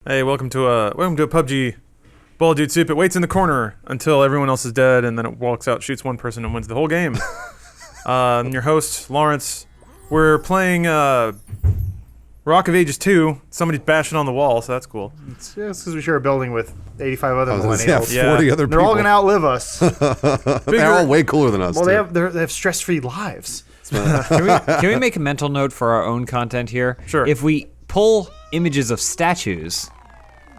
Hey, welcome to a PUBG Ball Dude Soup. It waits in the corner until everyone else is dead, and then it walks out, shoots one person, and wins the whole game. I'm your host, Lawrence. We're playing Rock of Ages 2. Somebody's bashing on the wall, so that's cool. It's because we share a building with 85 other millennials. Yeah, 40 other people. They're all going to outlive us. They're all way cooler than us. Well, they have stress-free lives. Can we make a mental note for our own content here? Sure. If we pull images of statues,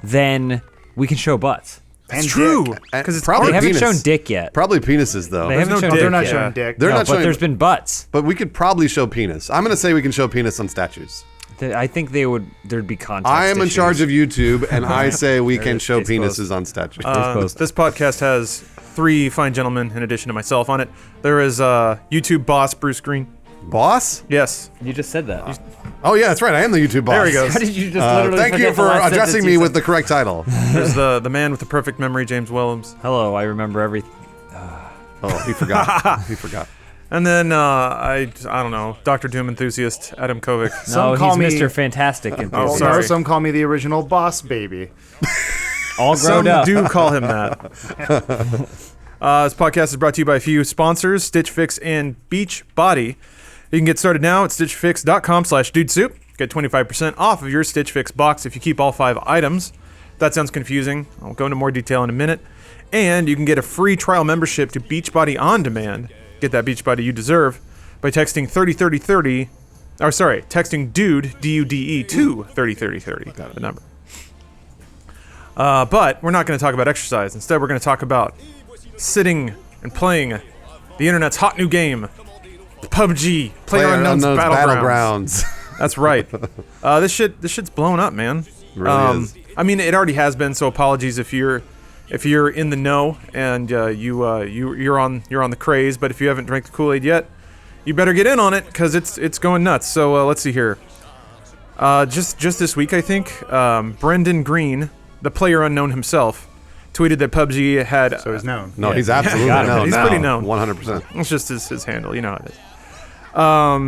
then we can show butts. It's true, because it's probably They haven't penis. shown dick yet. Probably penises though. They haven't shown dick dick They're not yet. showing dick. They're No, not but showing. there's been butts. But we could probably show penis. I'm gonna say we can show penis on statues. I think there'd be context I am in issues. charge of YouTube, and I say we can show case closed. penises on statues. This podcast has 3 fine gentlemen in addition to myself on it. There is YouTube boss Bruce Green. Boss? Yes. You just said that. Oh yeah, that's right. I am the YouTube boss. There he goes. How did you just literally Thank you forget the for last addressing sentence me you with said? the correct title. There's the man with the perfect memory, James Willems. Hello, I remember everything. Oh, he forgot. He forgot. And then I don't know, Dr. Doom enthusiast Adam Kovic. No, call he's me- Mr. Fantastic. Oh, No, sorry. some call me the original boss baby. All grown Some up. do call him that. This podcast is brought to you by a few sponsors, Stitch Fix and Beachbody. You can get started now at stitchfix.com/dudesoup. Get 25% off of your Stitch Fix box if you keep all 5 items. If that sounds confusing, I'll go into more detail in a minute. And you can get a free trial membership to Beachbody On Demand. Get that Beachbody you deserve by texting 303030. Or sorry, texting DUDE, D-U-D-E, to 303030. Got the number. But we're not going to talk about exercise. Instead, we're going to talk about sitting and playing the internet's hot new game, PUBG, PlayerUnknown's Battlegrounds. That's right. This shit's blown up, man. Really is. I mean, it already has been. So apologies if you're in the know and you're on the craze. But if you haven't drank the Kool-Aid yet, you better get in on it because it's going nuts. So let's see here. Just this week, I think, Brendan Green, the PlayerUnknown himself, tweeted that PUBG had. So he's known. No, he's absolutely got it. known. He's now, pretty known. 100%. It's just his handle, you know how it is.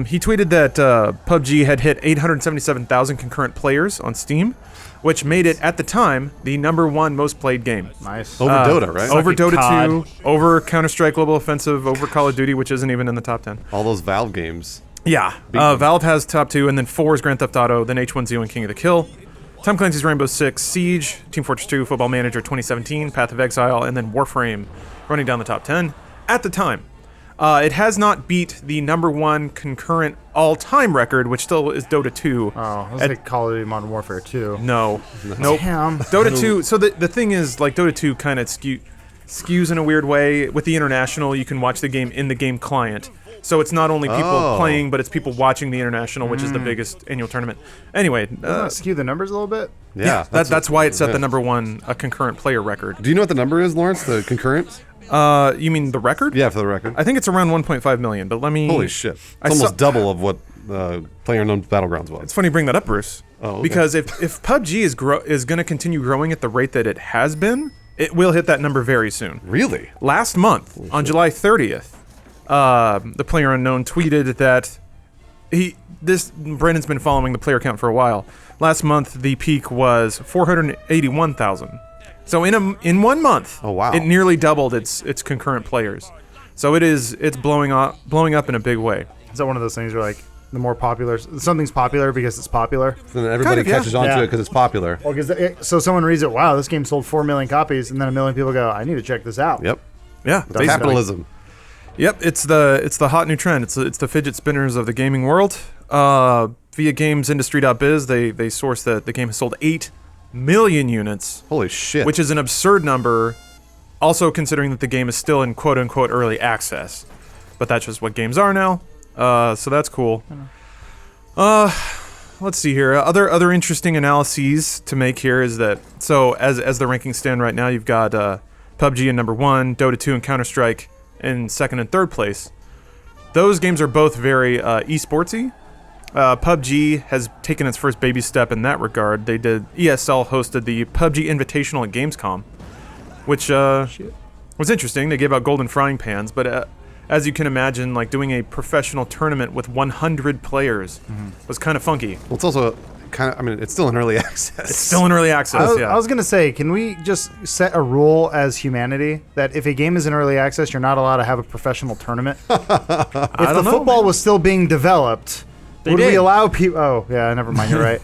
He tweeted that PUBG had hit 877,000 concurrent players on Steam, which made it, at the time, the #1 most played game. Nice. Over Dota, right? Over like a Dota COD. 2, over Counter-Strike Global Offensive, over Call of Duty, which isn't even in the top 10. All those Valve games. Yeah, Valve has top 2, and then 4 is Grand Theft Auto, then H1Z1 and King of the Kill. Tom Clancy's Rainbow Six Siege, Team Fortress 2, Football Manager 2017, Path of Exile, and then Warframe running down the top 10 at the time. It has not beat the #1 concurrent all-time record, which still is Dota 2. Oh, I was like Call of Duty Modern Warfare 2. No. Nope. Damn. Dota 2, so the thing is, like, Dota 2 kind of skews in a weird way. With the International, you can watch the game in the game client. So it's not only people playing, but it's people watching the International, which is the biggest annual tournament. Anyway, Doesn't that skew the numbers a little bit? Yeah. that's why it set the #1 concurrent player record. Do you know what the number is, Lawrence? The concurrent? You mean the record? Yeah, for the record. I think it's around 1.5 million, but let me... Holy shit. I It's saw- almost double of what PlayerUnknown's Battlegrounds was. It's funny you bring that up, Bruce. Oh, okay. Because if PUBG is going to continue growing at the rate that it has been, it will hit that number very soon. Really? Last month, on July 30th, the PlayerUnknown tweeted that Brendan's been following the player count for a while. Last month, the peak was 481,000. So in 1 month, Oh, wow. it nearly doubled its concurrent players. So it's blowing up in a big way. Is that one of those things where, like, the more popular... Something's popular because it's popular? Then everybody Kind of, yeah. catches on to Yeah. it because it's popular. Well, so someone reads it, wow, this game sold 4 million copies, and then 1 million people go, I need to check this out. Yep. Yeah, basically. Capitalism. Yep, it's the hot new trend. It's the fidget spinners of the gaming world. Via GamesIndustry.biz, they source that the game has sold 8 million units, Holy shit. which is an absurd number. Also, considering that the game is still in quote unquote early access, but that's just what games are now. So that's cool. Let's see here. Other interesting analyses to make here is that so as the rankings stand right now, you've got PUBG in #1, Dota 2 and Counter-Strike in 2nd and 3rd place. Those games are both very esportsy. PUBG has taken its first baby step in that regard. ESL hosted the PUBG Invitational at Gamescom, which was interesting. They gave out golden frying pans, but as you can imagine, like doing a professional tournament with 100 players was kind of funky. Well, it's also kind of. I mean, it's still in early access. It's still in early access. I was gonna say, can we just set a rule as humanity that if a game is in early access, you're not allowed to have a professional tournament? If the football was still being developed, would we allow people? Oh, yeah, never mind. You're right.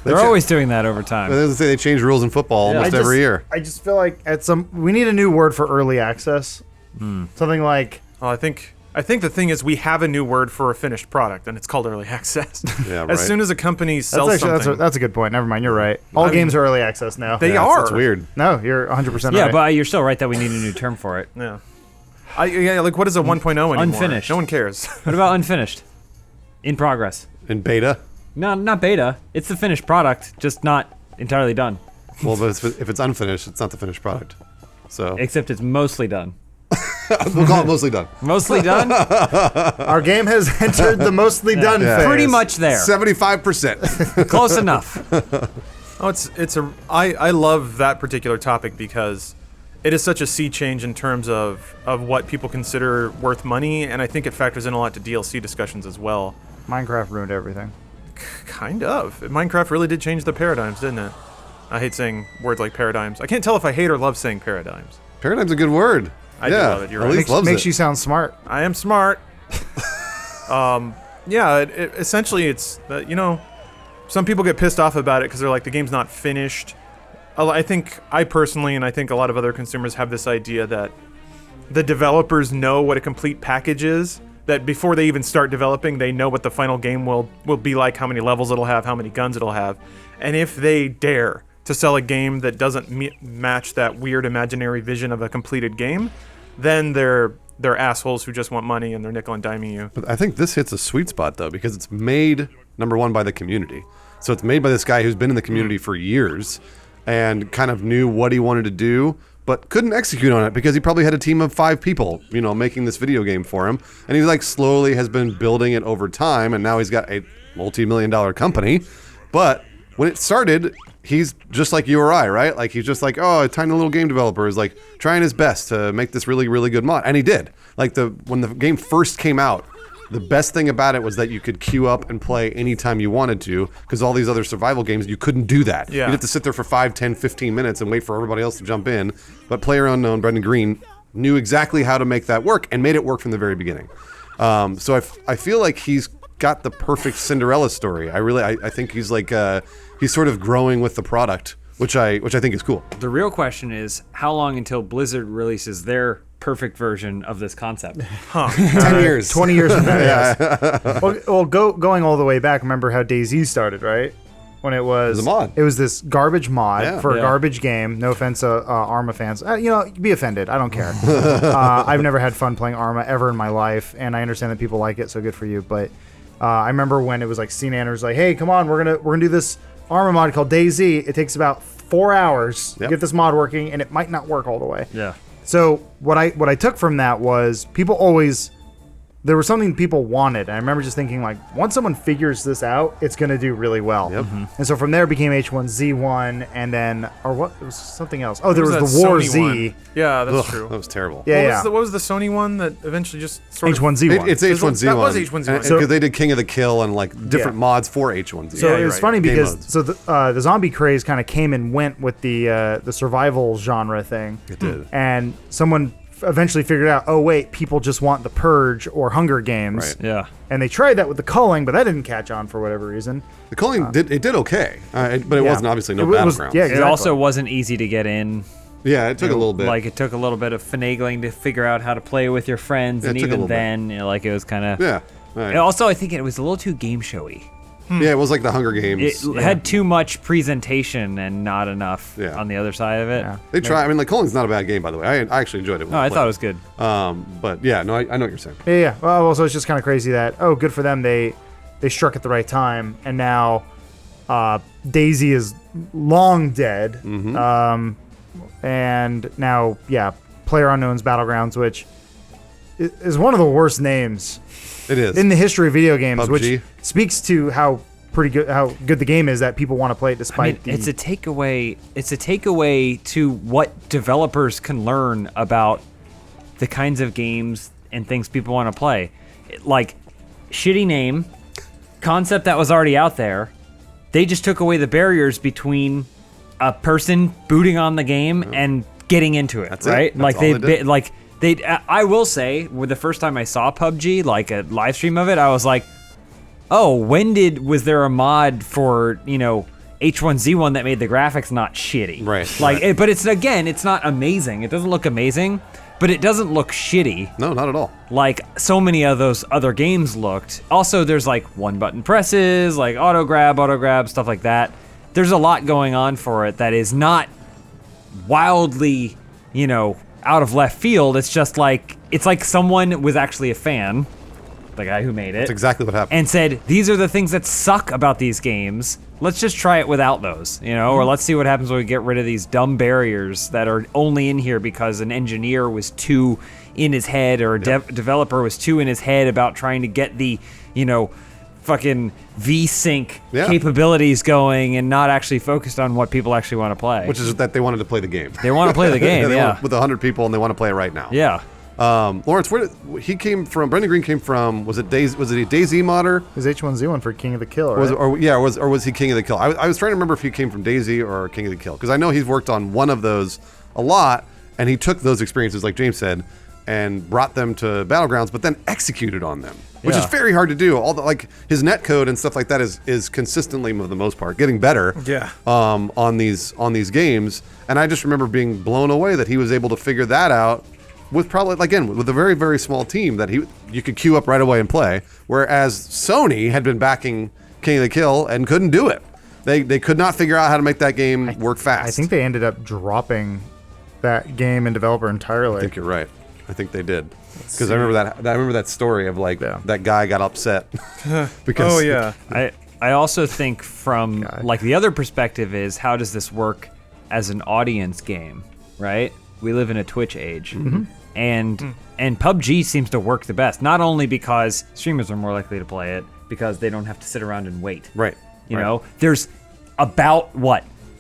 They're always doing that over time. They say they change rules in football almost every year. I just feel like we need a new word for early access. Something like. Well, I think the thing is we have a new word for a finished product, and it's called early access. Yeah, right. As soon as a company sells something, That's a good point. Never mind. You're right. All games are early access now. They are. That's weird. No, you're 100% right. Yeah, but you're still right that we need a new term for it. Yeah. Like what is a 1.0 anymore? Unfinished. No one cares. What about unfinished? In progress. In beta. No, not beta. It's the finished product, just not entirely done. Well, but if it's unfinished, it's not the finished product. So Except it's mostly done. we'll call it mostly done. Mostly done? Our game has entered the mostly done phase. Pretty much there. 75%. Close enough. I love that particular topic because it is such a sea change in terms of what people consider worth money, and I think it factors in a lot to DLC discussions as well. Minecraft ruined everything. Kind of. Minecraft really did change the paradigms, didn't it? I hate saying words like paradigms. I can't tell if I hate or love saying paradigms. Paradigm's a good word. I do love it. You're right. At least loves Makes it. you sound smart. I am smart. Yeah, essentially it's that, some people get pissed off about it because they're like, the game's not finished. I think I personally, and I think a lot of other consumers have this idea that the developers know what a complete package is, that before they even start developing, they know what the final game will be like, how many levels it'll have, how many guns it'll have. And if they dare to sell a game that doesn't match that weird imaginary vision of a completed game, then they're assholes who just want money and they're nickel and diming you. But I think this hits a sweet spot, though, because it's made, number one, by the community. So it's made by this guy who's been in the community for years and kind of knew what he wanted to do, but couldn't execute on it because he probably had a team of 5 people, making this video game for him. And he slowly has been building it over time, and now he's got a multi-million-dollar company. But when it started, he's just like you or I, right? Like, he's just like, oh, a tiny little game developer is like trying his best to make this really, really good mod. And he did. Like, when the game first came out, the best thing about it was that you could queue up and play anytime you wanted to, because all these other survival games, you couldn't do that. Yeah. You'd have to sit there for 5, 10, 15 minutes and wait for everybody else to jump in. But PlayerUnknown, Brendan Green, knew exactly how to make that work and made it work from the very beginning. So I feel like he's got the perfect Cinderella story. I think he's like, he's sort of growing with the product, which I think is cool. The real question is, how long until Blizzard releases their perfect version of this concept? 10 years. 20 years from now, yes. Well, going all the way back, remember how DayZ started, right? When it was a mod. It was this garbage mod for a Yeah. garbage game. No offense to Arma fans. Be offended. I don't care. I've never had fun playing Arma ever in my life, and I understand that people like it, so good for you. But I remember when it was like CNAN was like, hey, come on, we're gonna do this Arma mod called DayZ. It takes about 4 hours to get this mod working, and it might not work all the way. Yeah. So what I took from that was there was something people wanted. And I remember just thinking, like, once someone figures this out, it's going to do really well. Yep. And so from there it became H1Z1, and then, or what, it was something else. Oh, there was that the War Sony Z. one. Yeah, that's Ugh, true. that was terrible. Yeah, What was the Sony one that eventually just sort of... H1Z1. It's H1Z1. That was H1Z1. Because they did King of the Kill and different Yeah. mods for H1Z1. So Yeah, it you're was right. funny Game because modes. the zombie craze kind of came and went with the survival genre thing. It did. And someone eventually figured out, oh wait, people just want the Purge or Hunger Games. Right. Yeah. And they tried that with the culling, but that didn't catch on for whatever reason. The culling did okay, but it Yeah. wasn't obviously no It was- battleground. yeah, It exactly. also wasn't easy to get in. Yeah, it took a little bit. Like, it took a little bit of finagling to figure out how to play with your friends, Yeah, it and took a even little bit. then, it was kind of... Yeah. Right. And also, I think it was a little too game showy. Yeah, it was like the Hunger Games. It had too much presentation and not enough Yeah. on the other side of it. Yeah. They try. I mean, Culling's not a bad game, by the way. I actually enjoyed it. No, I thought it was good. But yeah, no, I know what you're saying. Yeah. Well, also it's just kind of crazy that, oh, good for them, they struck at the right time, and now DayZ is long dead. And now, PlayerUnknown's Battlegrounds, which is one of the worst names It is. in the history of video games, PUBG. which speaks to how good the game is, that people want to play it I despite mean, it's a takeaway. It's a takeaway to what developers can learn about the kinds of games and things people want to play. Like, shitty name, concept that was already out there, they just took away the barriers between a person booting on the game and getting into it. That's it. Right? That's Like all they did. I will say, with the first time I saw PUBG, like a live stream of it, I was like, oh, was there a mod for, H1Z1 that made the graphics not shitty? Right, Like, right. but it's not amazing. It doesn't look amazing, but it doesn't look shitty. No, not at all. Like so many of those other games looked. Also, there's like one button presses, like auto grab, stuff like that. There's a lot going on for it that is not wildly, out of left field. It's just like, someone was actually a fan, the guy who made it. That's exactly what happened. And said, these are the things that suck about these games. Let's just try it without those, or let's see what happens when we get rid of these dumb barriers that are only in here because an engineer was too in his head or a developer was too in his head about trying to get the, fucking V-Sync capabilities going and not actually focused on what people actually want to play. Which is that they wanted to play the game. They want to play the game, They yeah. want, with 100 people, and they want to play it right now. Yeah. Lawrence, where did he came from? Brendan Green came from. Was it a DayZ modder? It was H1Z1 for King of the Kill, right? Was he King of the Kill? I was trying to remember if he came from DayZ or King of the Kill, because I know he's worked on one of those a lot, and he took those experiences, like James said, and brought them to Battlegrounds, but then executed on them, which is very hard to do. All the, like, his netcode and stuff like that is consistently, for the most part, getting better. Yeah. On these games, and I just remember being blown away that he was able to figure that out with probably, again, with a very, very small team that you could queue up right away and play, whereas Sony had been backing King of the Kill and couldn't do it. They could not figure out how to make that game work fast. I think they ended up dropping that game and developer entirely. I think you're right. I think they did, because I remember that story of that guy got upset because Oh yeah. I also think from like the other perspective is, how does this work as an audience game, right? We live in a Twitch age, and PUBG seems to work the best. Not only because streamers are more likely to play it, because they don't have to sit around and wait. Right. You know, there's about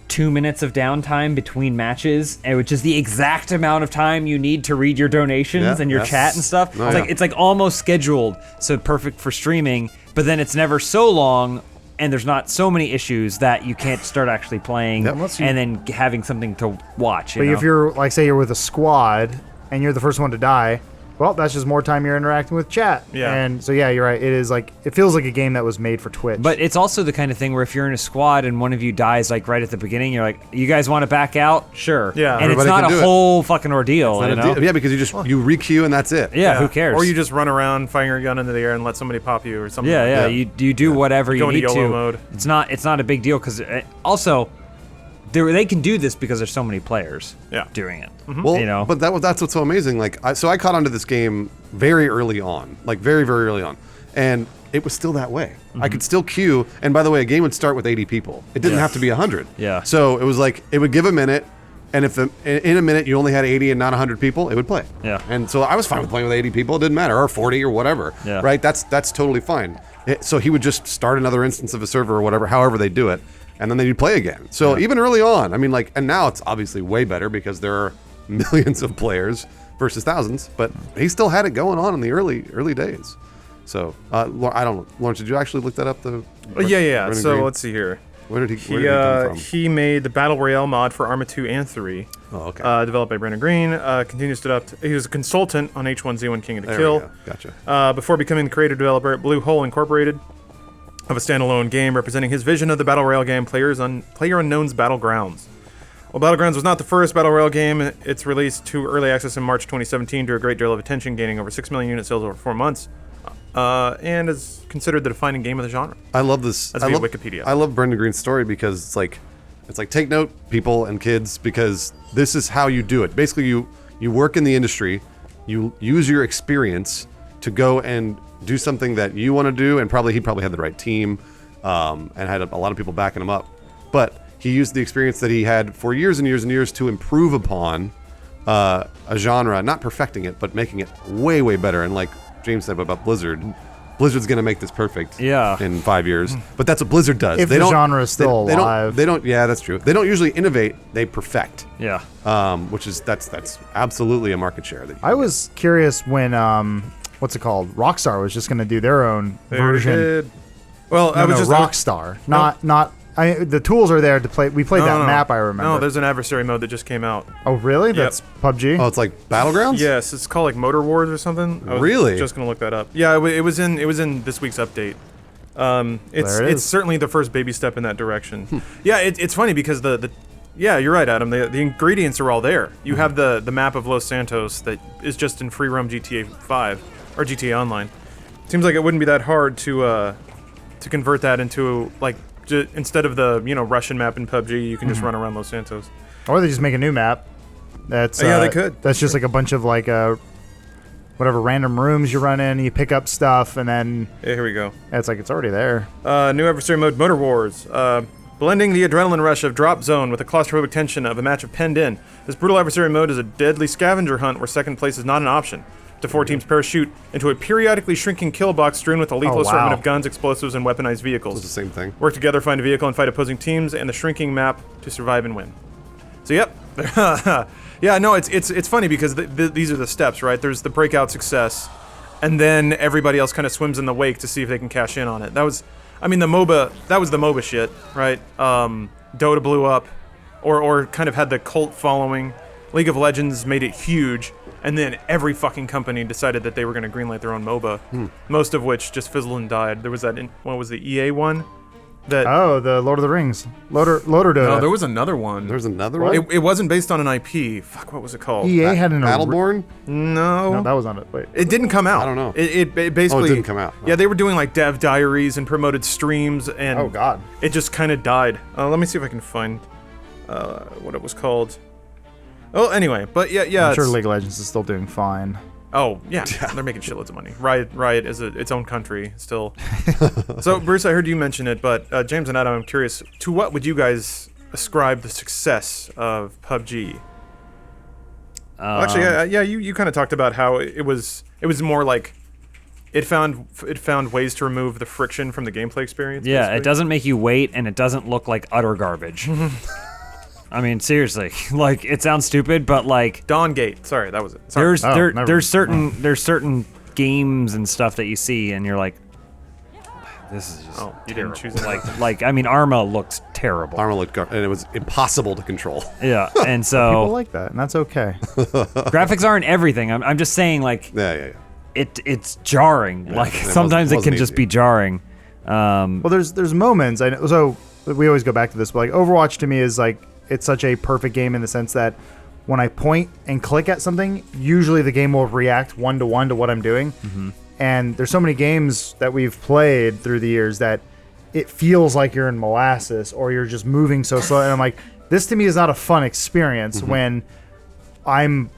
2 minutes of downtime between matches, and which is the exact amount of time you need to read your donations and your chat and stuff. It's like almost scheduled, so perfect for streaming. But then it's never so long, and there's not so many issues that you can't start actually playing and then having something to watch. But if you're, like, say you're with a squad and you're the first one to die, well, that's just more time you're interacting with chat. Yeah. And so, yeah, you're right. It feels like a game that was made for Twitch. But it's also the kind of thing where if you're in a squad and one of you dies, like, right at the beginning, you're like, you guys want to back out? Sure. Yeah. And Everybody it's not can a do it. whole fucking ordeal, you know? Yeah, because you re-queue and that's it. Yeah, who cares? Or you just run around, firing your gun into the air, and let somebody pop you or something. Yeah, like yeah. that. You do whatever Go you into need YOLO to. mode. It's not a big deal because also they can do this because there's so many players doing it. Well, but that's what's so amazing. Like, I caught onto this game very early on, like very, very early on, and it was still that way. I could still queue, and by the way, a game would start with 80 people. It didn't have to be 100. Yeah. So it was like it would give a minute, and if in a minute you only had 80 and not 100 people, it would play. Yeah. And so I was fine with playing with 80 people. It didn't matter, or 40 or whatever. Yeah. Right. That's totally fine. So he would just start another instance of a server or whatever, however they do it, and then they'd play again. So even early on, I mean, like, and now it's obviously way better because there are millions of players versus thousands, but he still had it going on in the early days. So I don't know, Lawrence, did you actually look that up? Yeah. Brendan So Green? let's see here. Where did he come from? He made the Battle Royale mod for Arma 2 and 3. Oh, okay. Developed by Brendan Green. Continues to he was a consultant on H1Z1 King of the There Kill. we go. Gotcha. Before becoming the creative developer at Blue Hole Incorporated, of a standalone game representing his vision of the Battle Royale game PlayerUnknown's Battlegrounds. Well, Battlegrounds was not the first Battle Royale game. It's released to early access in March 2017 to a great deal of attention, gaining over 6 million unit sales over 4 months, and is considered the defining game of the genre. I love this. That's via Wikipedia. I love Brendan Green's story because it's like take note, people and kids, because this is how you do it. Basically, you work in the industry, you use your experience to go and do something that you want to do, and he probably had the right team, and had a lot of people backing him up. But he used the experience that he had for years and years and years to improve upon a genre, not perfecting it, but making it way, way better. And like James said about Blizzard's going to make this perfect in 5 years. But that's what Blizzard does. If the genre is still alive. They don't, yeah, that's true. They don't usually innovate, they perfect. Yeah. Which is, that's absolutely a market share. I was curious when, what's it called? Rockstar was just going to do their own version. Well, No, I was just Rockstar, not The tools are there to play. We played that map. I remember. No, there's an adversary mode that just came out. Oh, really? That's PUBG. Oh, it's like Battlegrounds? Yes, it's called like Motor Wars or something. I was Really? Just gonna look that up. Yeah, it was in this week's update. It's certainly the first baby step in that direction. Yeah, it's funny because yeah, you're right, Adam. The ingredients are all there. You have the map of Los Santos that is just in free roam GTA 5 or GTA Online. Seems like it wouldn't be that hard to convert that into like instead of the Russian map in PUBG, you can just run around Los Santos. Or they just make a new map. That's yeah, they could. That's just like a bunch of like whatever random rooms you run in. You pick up stuff and then Yeah, here we go. it's like it's already there. New adversary mode, Motor Wars. Blending the adrenaline rush of Drop Zone with the claustrophobic tension of a match of Penned In. This brutal adversary mode is a deadly scavenger hunt where second place is not an option. The 4 teams parachute into a periodically shrinking kill box strewn with a lethal assortment of guns, explosives, and weaponized vehicles. It's the same thing. Work together, find a vehicle, and fight opposing teams and the shrinking map to survive and win. So, yep. Yeah, no, it's funny because these are the steps, right? There's the breakout success, and then everybody else kind of swims in the wake to see if they can cash in on it. That was the MOBA shit, right? Dota blew up, or kind of had the cult following. League of Legends made it huge, and then every fucking company decided that they were going to greenlight their own MOBA, most of which just fizzled and died. There was what was the EA one? The Lord of the Rings. Loader Dota. No, there was another one. There's another one? It wasn't based on an IP. Fuck, what was it called? EA had an Battleborn? No, that was on it. Wait. it didn't come out. I don't know. It basically. Oh, it didn't come out. Yeah, they were doing like dev diaries and promoted streams, and Oh God. it just kind of died. Let me see if I can find what it was called. Oh, anyway, but yeah. I'm sure it's- League of Legends is still doing fine. Oh yeah, they're making shitloads of money. Riot is its own country still. So Bruce, I heard you mention it, but James and Adam, I'm curious, to what would you guys ascribe the success of PUBG? Actually, yeah, you kind of talked about how it was more like it found ways to remove the friction from the gameplay experience. Yeah, basically. it doesn't make you wait, and it doesn't look like utter garbage. I mean, seriously, like it sounds stupid, but like Dawn Gate. Sorry, that was it. Sorry. there's certain games and stuff that you see, and you're like, this is just You didn't choose it. like I mean, Arma looked terrible. Armor looked and it was impossible to control. Yeah, and People so like that, and that's okay. graphics aren't everything. I'm just saying, like Yeah. it's jarring. Like it sometimes it wasn't can just easy. be jarring. Well, there's moments. I know, so we always go back to this, but like Overwatch to me is like it's such a perfect game in the sense that when I point and click at something, usually the game will react 1-to-1 to what I'm doing. Mm-hmm. And there's so many games that we've played through the years that it feels like you're in molasses or you're just moving so slow. And I'm like, this to me is not a fun experience when I'm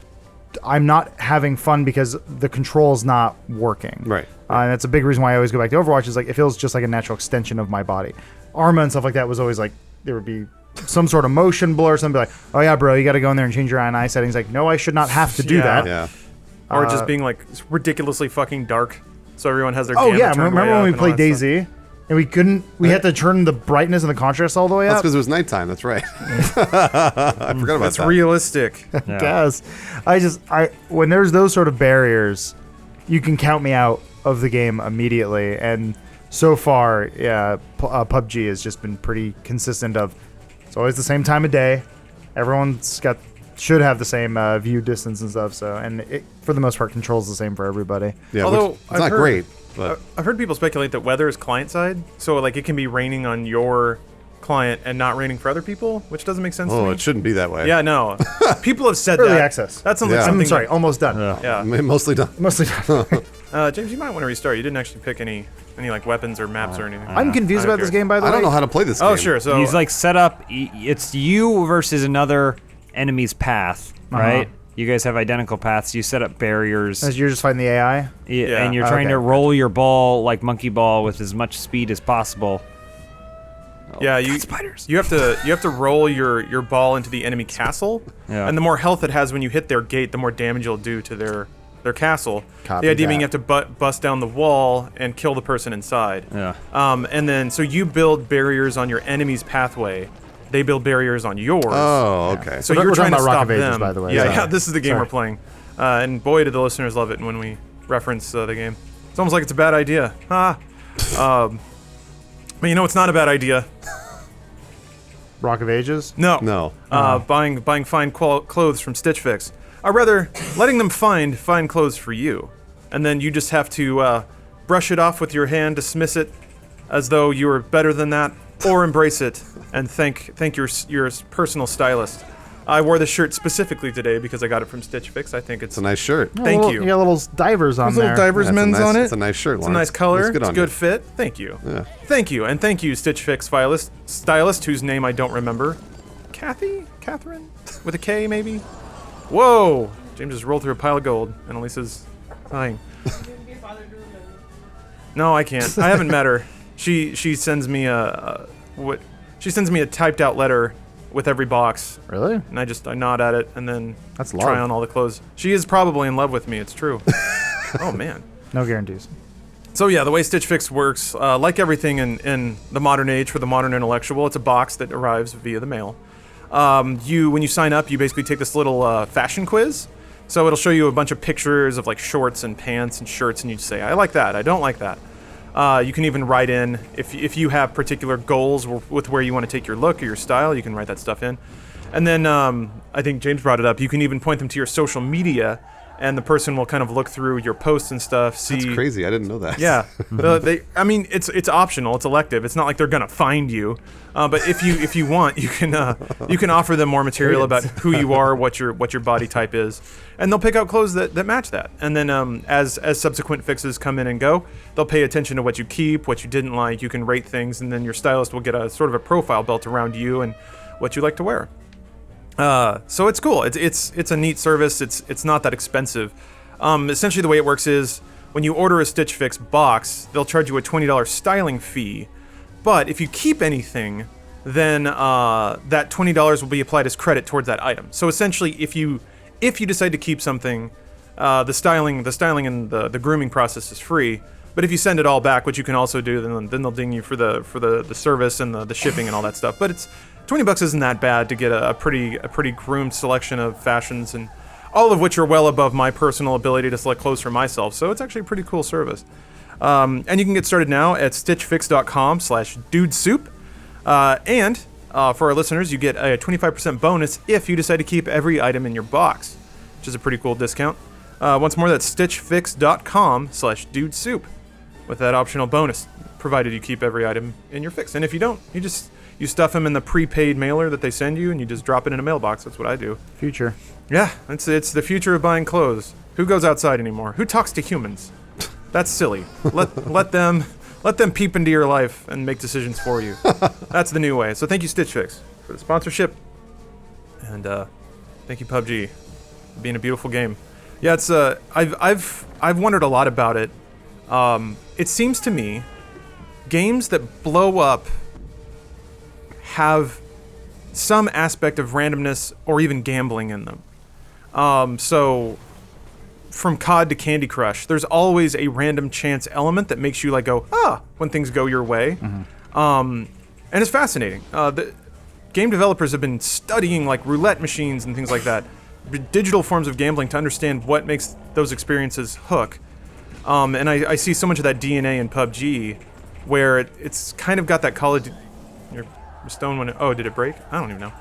not having fun because the control's not working. Right. And that's a big reason why I always go back to Overwatch is like it feels just like a natural extension of my body. Arma and stuff like that was always like there would be some sort of motion blur or something like, oh yeah, bro, you got to go in there and change your eye settings. Like, no, I should not have to do Yeah. that. Yeah. Or just being like ridiculously fucking dark, so everyone has their. Oh gamma yeah, turned remember way when up we and all played that stuff. DayZ and we had to turn the brightness and the contrast all the way That's up? because it was nighttime. That's right. I forgot about That's that. realistic. Guess. When there's those sort of barriers, you can count me out of the game immediately. And so far, yeah, PUBG has just been pretty consistent. It's always the same time of day. Everyone's should have the same view distance and stuff. So, and it, for the most part, controls the same for everybody. Yeah, Although, it's I've not heard- great, but I've heard people speculate that weather is client side, so like it can be raining on your client and not raining for other people, which doesn't make sense to me. it shouldn't be that way. Yeah, no. People have said Early that. access. That sounds Yeah. like I'm something. sorry, almost done. Yeah. Mostly done. Mostly done. James, you might want to restart. You didn't actually pick any like weapons or maps or anything. I'm confused about this game, by the way. I don't know how to play this game. Oh, sure. So He's like set up. It's you versus another enemy's path, right? You guys have identical paths. You set up barriers, As you're just fighting the AI. Yeah. and you're trying Okay. to roll your ball like monkey ball with as much speed as possible. yeah, you spiders. You have to roll your ball into the enemy castle, Yeah. and the more health it has when you hit their gate, the more damage you'll do to their castle. Copy the idea being that. you have to bust down the wall and kill the person inside. Yeah. And then so you build barriers on your enemy's pathway. They build barriers on yours. Oh, okay. So We're you're talking trying to about Rock stop of Ages, them. by the way. Yeah, Sorry. yeah. This is the game Sorry. we're playing, and boy, do the listeners love it when we reference the game. It's almost like it's a bad idea. But you know, it's not a bad idea. Rock of Ages? No. No. Buying fine clothes from Stitch Fix. Or rather, letting them find fine clothes for you. And then you just have to brush it off with your hand, dismiss it as though you were better than that, or embrace it and thank your personal stylist. I wore this shirt specifically today because I got it from Stitch Fix. I think It's a nice shirt. Thank you. You got little divers on There's little there. divers Yeah, men's on it. It's a nice shirt, It's a nice color. It's a good fit. Thank you. Yeah. Thank you. And thank you, Stitch Fix stylist, whose name I don't remember. Catherine? With a K, maybe? Whoa! James just rolled through a pile of gold, and Elisa's crying. No, I can't. I haven't met her. She sends me she sends me a typed out letter with every box, Really? and I nod at it and then That's try love. on all the clothes. She is probably in love with me. It's true. Oh man. No guarantees. So yeah, the way Stitch Fix works, like everything in the modern age for the modern intellectual, it's a box that arrives via the mail. When you sign up, you basically take this little fashion quiz. So it'll show you a bunch of pictures of like shorts and pants and shirts, and you say, I like that, I don't like that. You can even write in, if you have particular goals with where you want to take your look or your style, you can write that stuff in. And then, I think James brought it up, you can even point them to your social media, and the person will kind of look through your posts and stuff, see... That's crazy. I didn't know that. Yeah, it's optional. It's elective. It's not like they're gonna find you. But if you want, you can offer them more material about who you are, what your body type is, and they'll pick out clothes that match that. And then as subsequent fixes come in and go, they'll pay attention to what you keep, what you didn't like. You can rate things, and then your stylist will get a sort of a profile built around you and what you like to wear. So it's cool. It's a neat service. It's not that expensive. Essentially, the way it works is when you order a Stitch Fix box, they'll charge you a $20 styling fee. But if you keep anything, then that $20 will be applied as credit towards that item. So essentially, if you decide to keep something, the styling and the grooming process is free. But if you send it all back, which you can also do, then they'll ding you for the service and the shipping and all that stuff. But it's $20 isn't that bad to get a pretty groomed selection of fashions, and all of which are well above my personal ability to select clothes for myself. So it's actually a pretty cool service. And you can get started now at stitchfix.com/dudesoup. And for our listeners, you get a 25% bonus if you decide to keep every item in your box, which is a pretty cool discount. Once more, that's stitchfix.com/dudesoup with that optional bonus, provided you keep every item in your fix. And if you don't, you stuff them in the prepaid mailer that they send you, and you just drop it in a mailbox. That's what I do. Future. Yeah, it's the future of buying clothes. Who goes outside anymore? Who talks to humans? That's silly. Let them peep into your life and make decisions for you. That's the new way. So thank you, Stitch Fix, for the sponsorship, and thank you, PUBG, for being a beautiful game. Yeah, it's I've wondered a lot about it. It seems to me games that blow up have some aspect of randomness or even gambling in them. So from COD to Candy Crush, there's always a random chance element that makes you like go, when things go your way. And it's fascinating. The game developers have been studying like roulette machines and things like that, digital forms of gambling, to understand what makes those experiences hook. And I see so much of that DNA in PUBG, where it's kind of got that college... Your stone when did it break? I don't even know.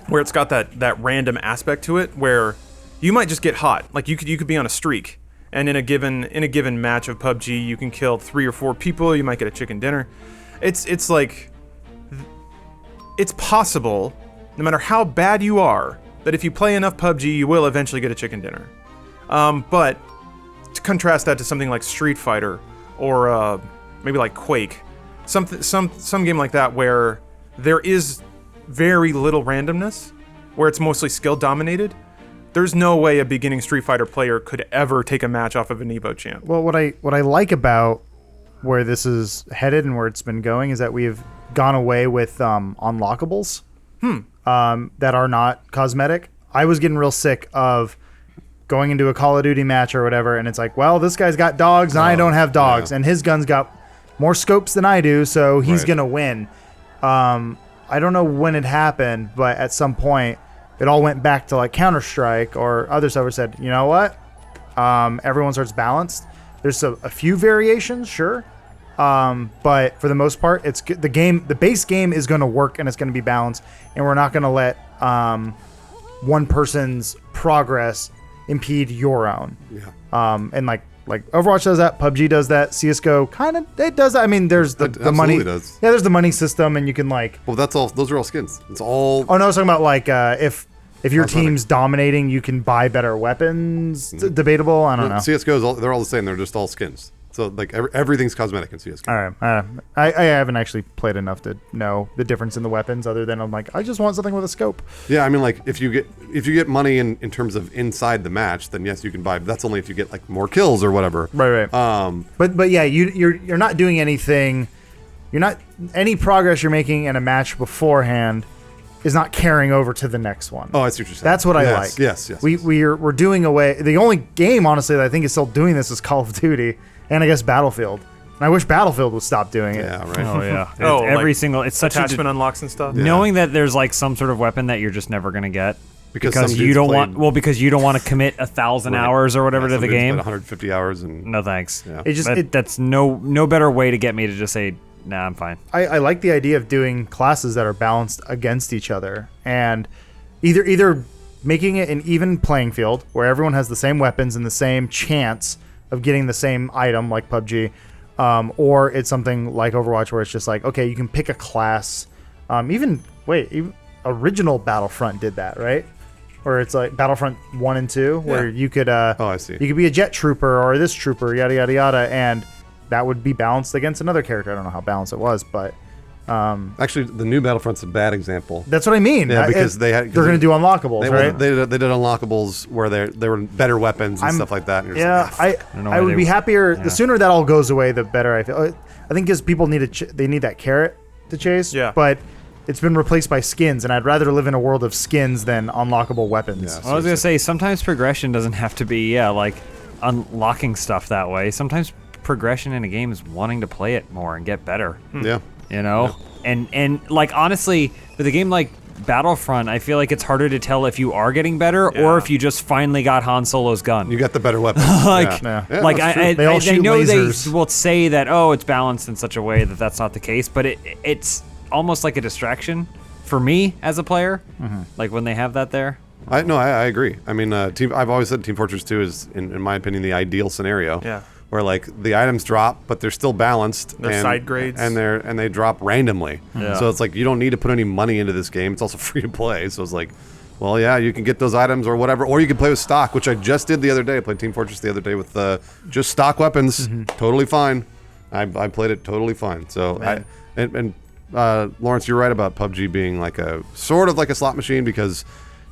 Where it's got that random aspect to it, where you might just get hot. Like you could be on a streak, and in a given match of PUBG, you can kill 3 or 4 people. You might get a chicken dinner. It's like it's possible, no matter how bad you are, that if you play enough PUBG, you will eventually get a chicken dinner. But to contrast that to something like Street Fighter or maybe like Quake, some game like that where there is very little randomness, where it's mostly skill dominated, there's no way a beginning Street Fighter player could ever take a match off of an Evo champ. Well, what I like about where this is headed and where it's been going is that we've gone away with unlockables that are not cosmetic. I was getting real sick of going into a Call of Duty match or whatever, and it's like, well, this guy's got dogs and I don't have dogs, and his gun's got more scopes than I do, so he's gonna win. I don't know when it happened, but at some point it all went back to like Counter-Strike or other stuff where said, you know what? Everyone starts balanced. There's a few variations, sure, But for the most part, the base game is going to work and it's going to be balanced, and we're not going to let one person's progress impede your own. Yeah. And like Overwatch does that, PUBG does that, CS:GO kind of it does that. I mean, there's the money. Does. Yeah, there's the money system, and you can like. Well, that's all. Those are all skins. It's all. Oh no, I was talking about like if your team's dominating, you can buy better weapons. Debatable. I don't know. CS:GO they're all the same. They're just all skins. So like everything's cosmetic in CS:GO. All right. I haven't actually played enough to know the difference in the weapons, other than I'm like, I just want something with a scope. Yeah, I mean, like if you get money in terms of inside the match, then yes, you can buy. But that's only if you get like more kills or whatever. Right. But yeah, you're not doing anything. Any progress you're making in a match beforehand is not carrying over to the next one. Oh, I see what you're saying. That's what I like. Yes. We're doing away. The only game, honestly, that I think is still doing this is Call of Duty, and I guess Battlefield. And I wish Battlefield would stop doing it. Yeah, right. Oh yeah. It's such Attachment unlocks and stuff. Yeah. knowing that there's like some sort of weapon that you're just never gonna get Because some you dudes don't played- because you don't want to commit 1,000 Right. hours or whatever to Some the dudes game. played 150 hours and No thanks. Yeah. That's no better way to get me to just say nah, I'm fine. I like the idea of doing classes that are balanced against each other, and either making it an even playing field where everyone has the same weapons and the same chance of getting the same item like PUBG, or it's something like Overwatch where it's just like, okay, you can pick a class. Even original Battlefront did that, right? Where it's like Battlefront 1 and 2, where you could I see. you could be a jet trooper or this trooper, yada yada yada, and that would be balanced against another character. I don't know how balanced it was, but actually, the new Battlefront's a bad example. that's what I mean. Yeah, because they're going to do unlockables, right? They did unlockables where they were better weapons and stuff like that. And you're just like, I would be happier. The sooner that all goes away, the better I feel. I think because people need they need that carrot to chase. Yeah. But it's been replaced by skins, and I'd rather live in a world of skins than unlockable weapons. Yeah. I was gonna say sometimes progression doesn't have to be like unlocking stuff that way. Sometimes progression in a game is wanting to play it more and get better. yeah. You know, and like honestly, with a game like Battlefront, I feel like it's harder to tell if you are getting better or if you just finally got Han Solo's gun. You got the better weapon. like, yeah. Yeah. like that's true. They all I shoot know lasers. they will say that it's balanced in such a way that that's not the case, but it's almost like a distraction for me as a player. Like when they have that there. I agree. I mean, I've always said Team Fortress 2 is, in my opinion, the ideal scenario. Yeah. Where like the items drop, but they're still balanced. They're side grades. and they drop randomly. Yeah. So it's like you don't need to put any money into this game. It's also free to play. So it's like, well, yeah, you can get those items or whatever, or you can play with stock, which I just did the other day. I played Team Fortress the other day with just stock weapons, totally fine. I played it totally fine. So Lawrence, you're right about PUBG being like a sort of like a slot machine because,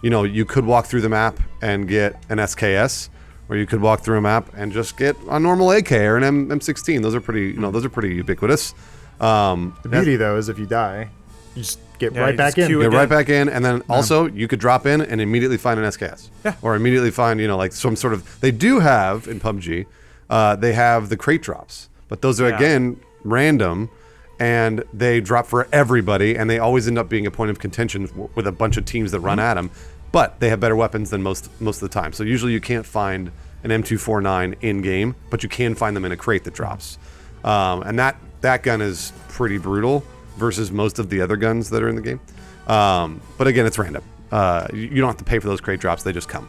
you could walk through the map and get an SKS. Or you could walk through a map and just get a normal AK or an M16. Those are pretty ubiquitous. The beauty though is if you die, you just get right you back just in. queue Get again. right back in, and then also you could drop in and immediately find an SKS. Yeah. Or immediately find like some sort of. They do have in PUBG, they have the crate drops, but those are again random, and they drop for everybody, and they always end up being a point of contention with a bunch of teams that run at them. But they have better weapons than most of the time. So usually you can't find an M249 in game, but you can find them in a crate that drops. And that gun is pretty brutal versus most of the other guns that are in the game. But again, it's random. You don't have to pay for those crate drops; they just come.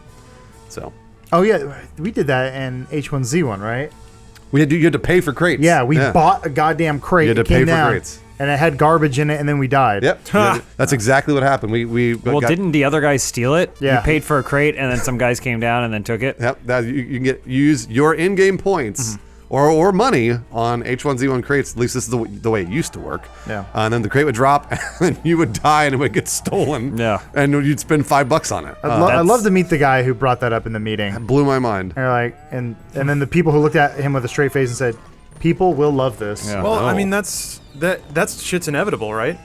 So. Oh yeah, we did that in H1Z1, right? You had to pay for crates. Yeah, we bought a goddamn crate. You had to it came pay for down, crates. and it had garbage in it, and then we died. Yep. That's exactly what happened. Well, didn't the other guys steal it? Yeah. You paid for a crate, and then some guys came down and then took it. Yep. You can use your in-game points or money on H1Z1 crates. At least this is the way it used to work. Yeah. And then the crate would drop, and then you would die, and it would get stolen. Yeah. And you'd spend $5 on it. I'd love to meet the guy who brought that up in the meeting. It blew my mind. And like, and then the people who looked at him with a straight face and said, "People will love this." Yeah. Well, I No. mean, that's shit's inevitable, right?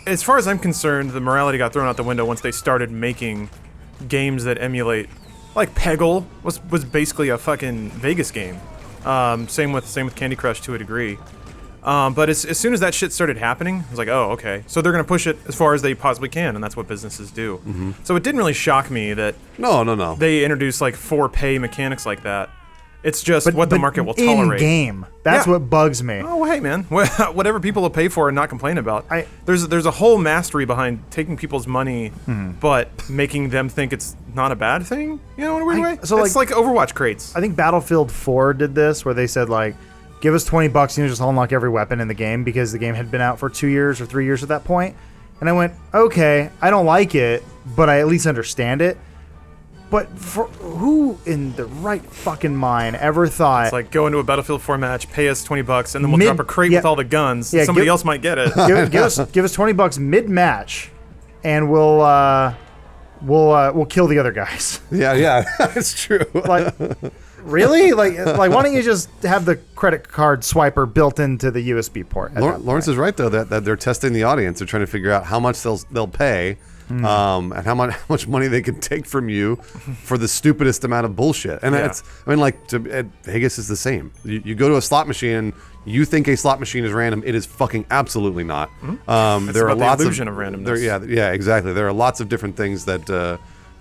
As far as I'm concerned, the morality got thrown out the window once they started making games that emulate, like Peggle was basically a fucking Vegas game. Same with Candy Crush to a degree. But as soon as that shit started happening, I was like, oh, okay. So they're gonna push it as far as they possibly can, and that's what businesses do. So it didn't really shock me that No. they introduced like 4-pay mechanics like that. It's just what the market will tolerate. In game, that's Yeah. what bugs me. Oh, well, hey, man. Whatever people will pay for and not complain about. There's a whole mastery behind taking people's money, but making them think it's not a bad thing. You know, in a weird way. so, It's like Overwatch crates. I think Battlefield 4 did this, where they said like, give us $20 and you just unlock every weapon in the game, because the game had been out for 2 years or 3 years at that point. And I went, okay, I don't like it, but I at least understand it. But for who in the right fucking mind ever thought It's like go into a Battlefield 4 match, pay us $20, and then we'll drop a crate with all the guns. Yeah, Somebody else might get it. give us $20 mid-match, and we'll kill the other guys. Yeah, it's true. Like, really? Like, why don't you just have the credit card swiper built into the USB port? Lawrence is right though that they're testing the audience. They're trying to figure out how much they'll pay, and how much money they can take from you for the stupidest amount of bullshit. And Yeah. at Vegas is the same. You go to a slot machine and you think a slot machine is random. It is fucking absolutely not. There are about the lots illusion of randomness. Yeah, exactly. There are lots of different things that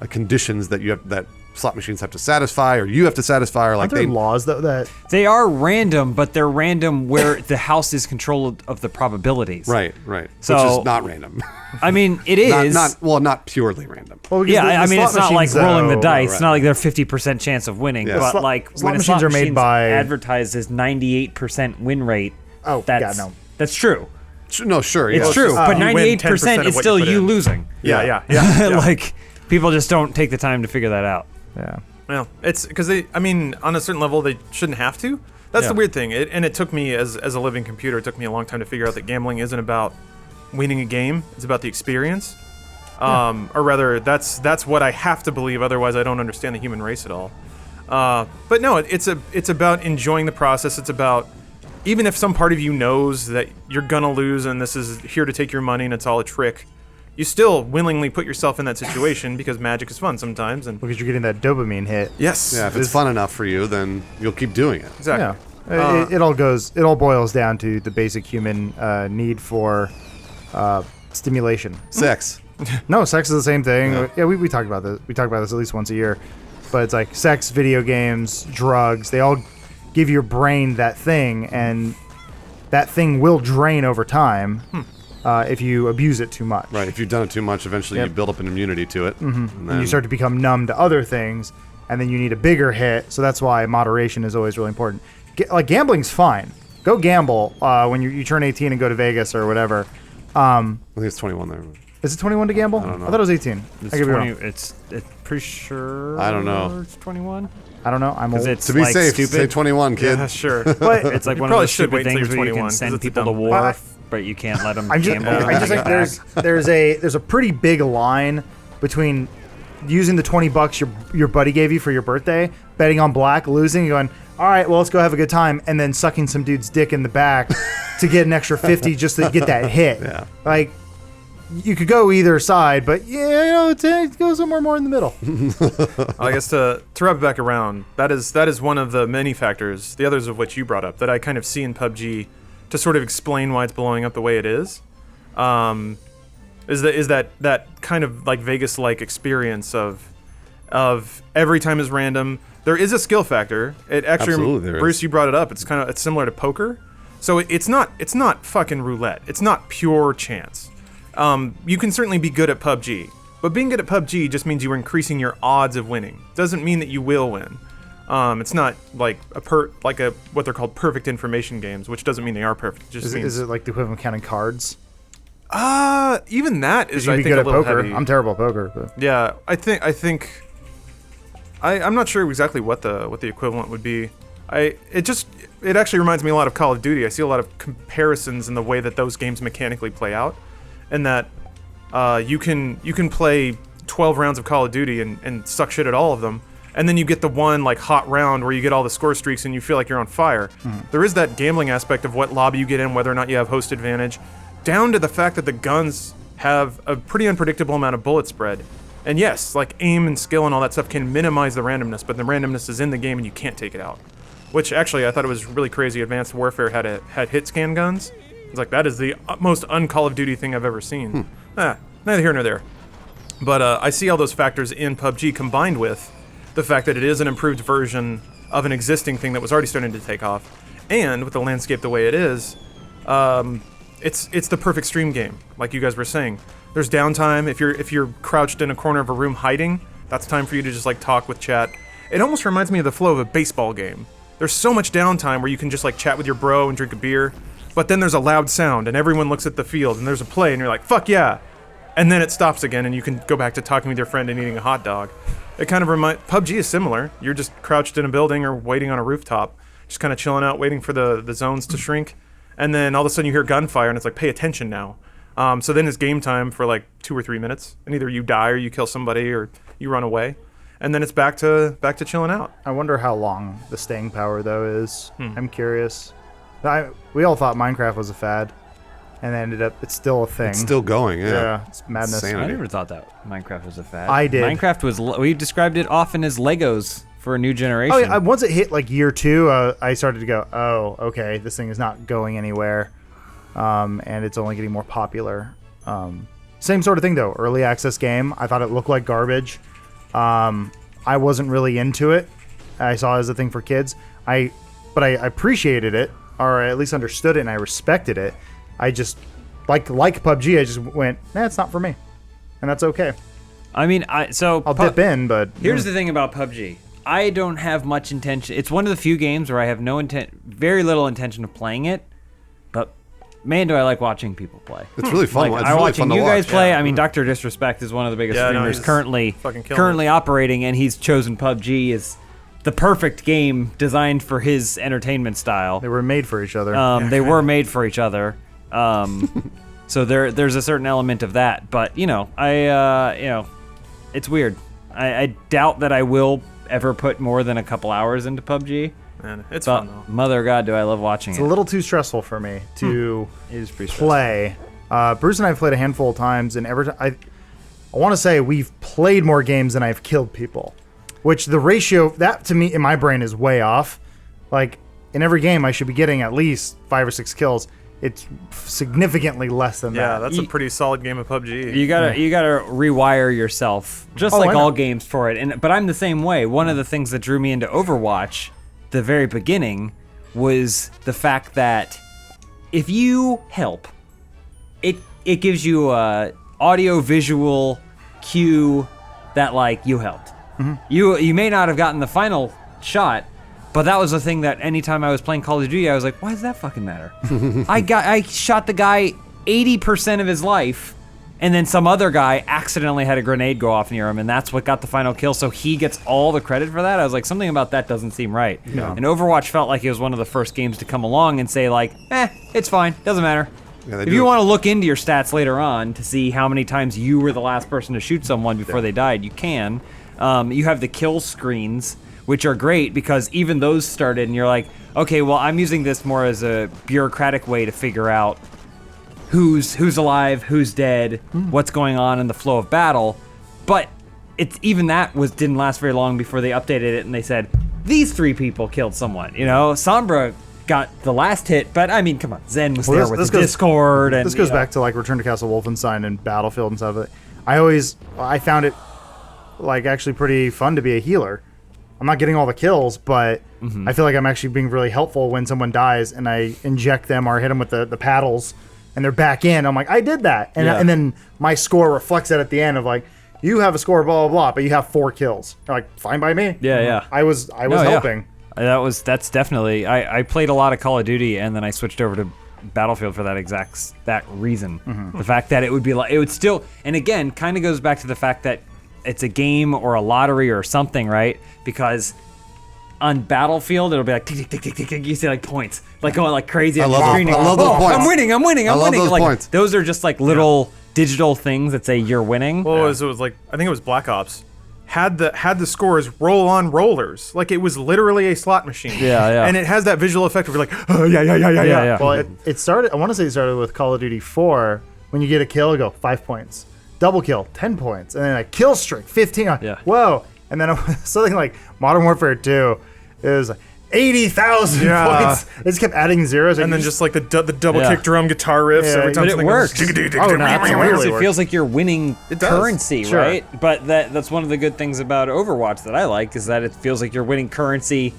conditions that that slot machines have to satisfy, or you have to satisfy, or like Aren't there laws though that They are random, but they're random where the house is controlled of the probabilities. right, So- which is not random. I mean, it is. not purely random. well, because Yeah, the I mean, slot it's not like machines, rolling the though, dice. right. It's not like they're 50% chance of winning. Yeah. But Slot- like slot when a machines slot are made machine's by- advertised as 98% win rate. Oh, that's, yeah, no. That's true. No, sure. It's yeah. true, but you win 98% 10% is of what still you put you in. losing. Yeah. Like people just don't take the time to figure that out. Yeah. Well, it's because on a certain level, they shouldn't have to. That's the weird thing. It took me, as a living computer, it took me a long time to figure out that gambling isn't about winning a game. It's about the experience. Or rather, that's what I have to believe. Otherwise, I don't understand the human race at all. But no, it's about enjoying the process. It's about, even if some part of you knows that you're gonna lose and this is here to take your money and it's all a trick, you still willingly put yourself in that situation because magic is fun sometimes. And Because you're getting that dopamine hit. yes, Yeah, if it's fun enough for you, then you'll keep doing it. exactly. Yeah. It all boils down to the basic human need for stimulation. Sex. No, sex is the same thing. Yeah, we talk about this. We talk about this at least once a year. But it's like sex, video games, drugs. They all give your brain that thing, and that thing will drain over time if you abuse it too much. Right. If you've done it too much, eventually you build up an immunity to it. And And you start to become numb to other things, and then you need a bigger hit. So that's why moderation is always really important. Like gambling's fine. Go gamble when you turn 18 and go to Vegas or whatever. I think it's 21 there. Is it 21 to gamble? I don't know. thought it was 18. It's I could be 20, wrong. it's pretty sure. I don't know. It's 21. I don't know. I'm old. Because it's To be like safe, stupid. say 21, kid. Yeah, sure. but It's like You one of probably those should stupid wait until things you're where you 21, can 'cause send it's a people to dumb- war, but you can't let them I just gamble. think there's a pretty big line between using the $20 your buddy gave you for your birthday, betting on black, losing, and going, all right, well, let's go have a good time, and then sucking some dude's dick in the back to get an extra 50 just to get that hit. Yeah. Like, you could go either side, but it goes somewhere more in the middle. I guess to wrap it back around, that is one of the many factors, the others of which you brought up, that I kind of see in PUBG to sort of explain why it's blowing up the way it is. Is that kind of like Vegas-like experience of every time is random. There is a skill factor. It actually, Absolutely, there Bruce, is. you brought it up. It's similar to poker. So it's not fucking roulette. It's not pure chance. You can certainly be good at PUBG, but being good at PUBG just means you are increasing your odds of winning. Doesn't mean that you will win. It's not like what they're called perfect information games, which doesn't mean they are perfect. It just means Is it like the equivalent of counting cards? even that is You I can be think good a at little poker. heavy. I'm terrible at poker. But. Yeah, I'm not sure exactly what the equivalent would be. It actually reminds me a lot of Call of Duty. I see a lot of comparisons in the way that those games mechanically play out, and that you can play 12 rounds of Call of Duty and suck shit at all of them, and then you get the one like hot round where you get all the score streaks and you feel like you're on fire. There is that gambling aspect of what lobby you get in, whether or not you have host advantage, down to the fact that the guns have a pretty unpredictable amount of bullet spread. And yes, like aim and skill and all that stuff can minimize the randomness, but the randomness is in the game and you can't take it out. Which actually I thought it was really crazy. Advanced Warfare had hit scan guns. It's like that is the most un-Call of Duty thing I've ever seen. Neither here nor there. But I see all those factors in PUBG combined with the fact that it is an improved version of an existing thing that was already starting to take off. And with the landscape the way it is, it's the perfect stream game, like you guys were saying. There's downtime. If you're crouched in a corner of a room hiding, that's time for you to just like talk with chat. It almost reminds me of the flow of a baseball game. There's so much downtime where you can just like chat with your bro and drink a beer, but then there's a loud sound and everyone looks at the field and there's a play and you're like, fuck yeah. And then it stops again and you can go back to talking with your friend and eating a hot dog. It kind of PUBG is similar. You're just crouched in a building or waiting on a rooftop, just kind of chilling out, waiting for the zones to shrink. And then all of a sudden you hear gunfire and it's like, pay attention now. So then it's game time for like 2 or 3 minutes, and either you die or you kill somebody or you run away, and then it's back to chilling out. I wonder how long the staying power though is. I'm curious. We all thought Minecraft was a fad, and then ended up it's still a thing. It's still going. Yeah, it's madness. Insanity. I never thought that Minecraft was a fad. I did. Minecraft was. We described it often as Legos for a new generation. Oh yeah, once it hit like year 2, I started to go, oh, okay, this thing is not going anywhere, and it's only getting more popular. Same sort of thing though. Early access game. I thought it looked like garbage. I wasn't really into it. I saw it as a thing for kids. But I appreciated it, or I at least understood it, and I respected it. I just like PUBG. I just went, it's not for me, and that's okay. I mean, I'll dip in, but here's the thing about PUBG. I don't have much intention. It's one of the few games where I have very little intention of playing it, but man, do I like watching people play. It's really fun. Like, It's I'm really watching fun to you guys watch. play. Yeah. I mean, Dr. Disrespect is one of the biggest streamers he's currently fucking killing it. operating, and he's chosen PUBG as the perfect game designed for his entertainment style. they were made for each other. They were made for each other. So there's a certain element of that, but it's weird. I doubt that I will ever put more than a couple hours into PUBG. Man, it's But fun though. mother God, do I love watching It's it. a little too stressful for me to It is pretty stressful. play. Bruce and I have played a handful of times, and every time I want to say we've played more games than I've killed people, which the ratio that to me in my brain is way off. Like in every game, I should be getting at least 5 or 6 kills. It's significantly less than Yeah, that. that's a pretty solid game of PUBG. You gotta rewire yourself, just Oh, like I know. all games for it. But I'm the same way. One of the things that drew me into Overwatch, the very beginning, was the fact that if you help, it gives you a audio visual cue that like you helped. You may not have gotten the final shot, but that was the thing that anytime I was playing Call of Duty, I was like, why does that fucking matter? I shot the guy 80% of his life, and then some other guy accidentally had a grenade go off near him, and that's what got the final kill, so he gets all the credit for that. I was like, something about that doesn't seem right. Yeah. And Overwatch felt like it was one of the first games to come along and say like, it's fine, doesn't matter. Yeah, they If do you it. want to look into your stats later on to see how many times you were the last person to shoot someone before they died, you can. You have the kill screens, which are great because even those started and you're like, okay, well, I'm using this more as a bureaucratic way to figure out who's alive, who's dead, what's going on in the flow of battle. But it's even that didn't last very long before they updated it and they said, these 3 people killed someone. You know, Sombra got the last hit, but I mean, come on, Zen was there with the Discord. And This goes back to like Return to Castle Wolfenstein and Battlefield and stuff. I found it like actually pretty fun to be a healer. I'm not getting all the kills, but I feel like I'm actually being really helpful when someone dies and I inject them or hit them with the paddles and they're back in. I'm like, I did that. And then my score reflects that at the end of like, you have a score, blah, blah, blah, but you have 4 kills. They're like, fine by me. Yeah. I was helping. That's definitely. I played a lot of Call of Duty and then I switched over to Battlefield for that reason. The fact that it would still, and again, kind of goes back to the fact that it's a game or a lottery or something, right? Because on Battlefield, it'll be like tick, tick, tick, tick, tick. You see like points, like going like crazy. I on love the those- screen. I love those points. I'm winning. I love those Like, points. those are just like little digital things that say you're winning. What was it? Was like I think it was Black Ops. Had the scores roll on rollers, like it was literally a slot machine. Yeah. And it has that visual effect where you're like, oh yeah. Yeah. Well, it started. I want to say it started with Call of Duty 4. When you get a kill, you go 5 points. Double kill, 10 points, and then a kill streak, 15. Yeah. Whoa! And then something like Modern Warfare 2 is 80,000 Yeah. points. They just kept adding zeros, And then just like the double Yeah. kick drum guitar riffs Yeah, every time but it something works. goes. Oh, no, absolutely. It feels like you're winning It does. currency, Sure. right? But that's one of the good things about Overwatch that I like is that it feels like you're winning currency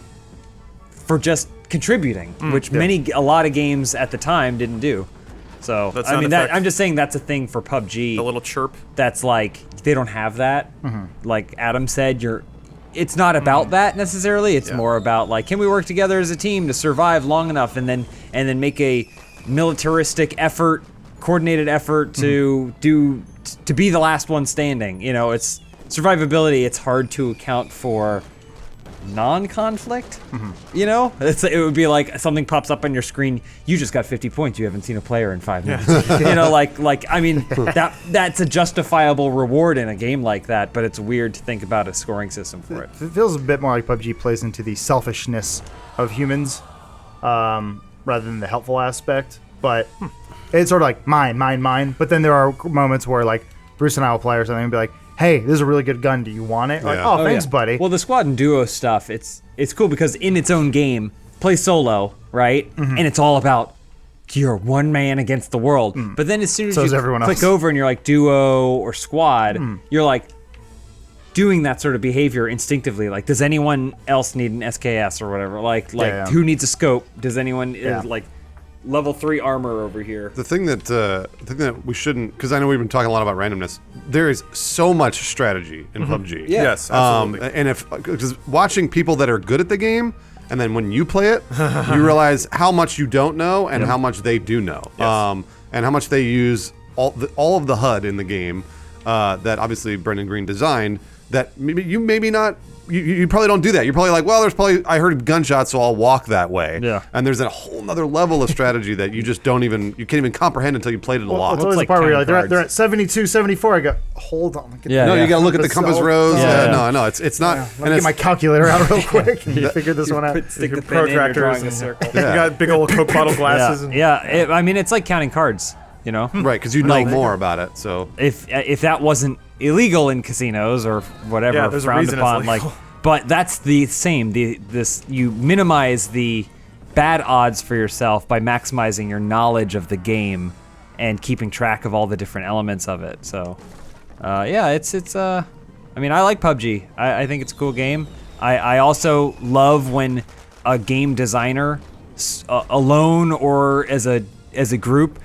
for just contributing, which a lot of games at the time didn't do. So That I sound mean, effect. I'm just saying that's a thing for PUBG. The little chirp. That's like they don't have that. Like Adam said, it's not about that necessarily. It's more about like, can we work together as a team to survive long enough, and then make a militaristic effort, coordinated effort to be the last one standing. You know, it's survivability. It's hard to account for non-conflict. You know, it would be like something pops up on your screen. You just got 50 points. You haven't seen a player in 5 minutes. You know, like I mean, that's a justifiable reward in a game like that. But it's weird to think about a scoring system for it. It feels a bit more like PUBG plays into the selfishness of humans rather than the helpful aspect. But it's sort of like mine. But then there are moments where like Bruce and I will play or something and be like, hey, this is a really good gun. Do you want it? Like, oh, thanks, buddy. Well, the squad and duo stuff, it's cool because in its own game, play solo, right? And it's all about you're one man against the world. But then as soon as So is you everyone click else. over and you're like duo or squad, you're like doing that sort of behavior instinctively. Like, does anyone else need an SKS or whatever? Like who needs a scope? Does anyone like level 3 armor over here? The thing that we shouldn't, because I know we've been talking a lot about randomness. There is so much strategy in PUBG. Yeah. Yes, absolutely. And because watching people that are good at the game, and then when you play it, you realize how much you don't know and how much they do know, and how much they use all of the HUD in the game that obviously Brendan Green designed. That maybe not. You probably don't do that. You're probably like, well, I heard gunshots, so I'll walk that way. Yeah. And there's a whole nother level of strategy that you just you can't even comprehend until you played it a lot. It's always like the part where you're counting like, they're at 72, 74. I go, hold on. Yeah. No, you gotta look at the compass rose. Yeah. No, it's not. Let me get my calculator out real quick and figure this one out. Stick the pen in, you're protractors drawing a and- circle. You got big old Coke bottle glasses. And Hmm. I mean, it's like counting cards, you know? Right, because you know more about it. So If that wasn't illegal in casinos or whatever, Yeah, there's a frowned reason it's upon, like, illegal. but that's the same. You minimize the bad odds for yourself by maximizing your knowledge of the game and keeping track of all the different elements of it. So, it's I mean, I like PUBG. I think it's a cool game. I also love when a game designer, alone or as a group,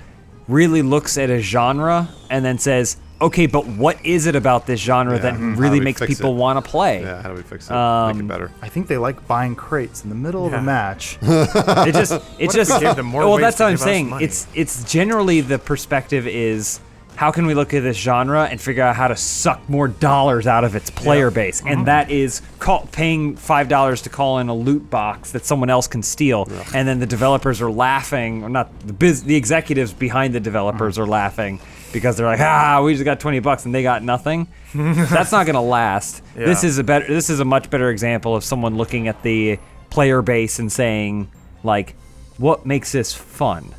really looks at a genre and then says, okay, but what is it about this genre that How do really we makes fix people it? want to play? yeah, how do we fix it? Make it better. I think they like buying crates in the middle of a Yeah. match. It's if just we gave them more well, ways that's to what I'm give us saying. money? It's generally the perspective is how can we look at this genre and figure out how to suck more dollars out of its player base, and that is paying $5 to call in a loot box that someone else can steal, and then the developers are laughing, or not the executives behind the developers are laughing because they're like, we just got $20 and they got nothing. That's not gonna last. Yeah. This is a much better example of someone looking at the player base and saying, like, what makes this fun?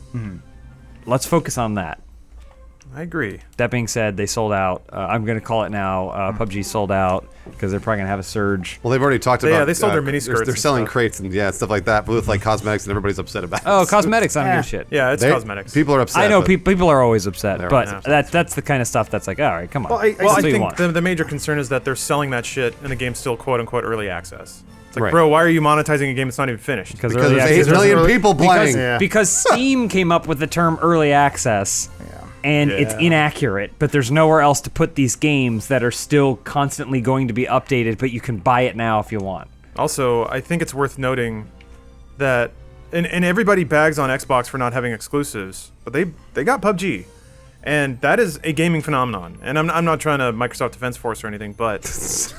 Let's focus on that. I agree. That being said, they sold out. I'm going to call it now. PUBG sold out because they're probably going to have a surge. Well, they've already talked about. They sold their mini skirts They're and selling stuff. crates and stuff like that, with like cosmetics, and everybody's upset about it. Oh, cosmetics, I don't give a shit. Yeah, it's They- cosmetics. People are upset. I know but people are always upset, They're but always that's the kind of stuff that's like, all right, come on. Well, I Well, That's I what you think want. the major concern is that they're selling that shit and the game's still quote unquote early access. It's like, Right. bro, why are you monetizing a game that's not even finished? because Because early there's access- 8 million early- people playing. Yeah. because Steam came up with the term early access. And it's inaccurate, but there's nowhere else to put these games that are still constantly going to be updated, but you can buy it now if you want. Also, I think it's worth noting that, and everybody bags on Xbox for not having exclusives, but they got PUBG, and that is a gaming phenomenon. And I'm not trying to Microsoft Defense Force or anything, but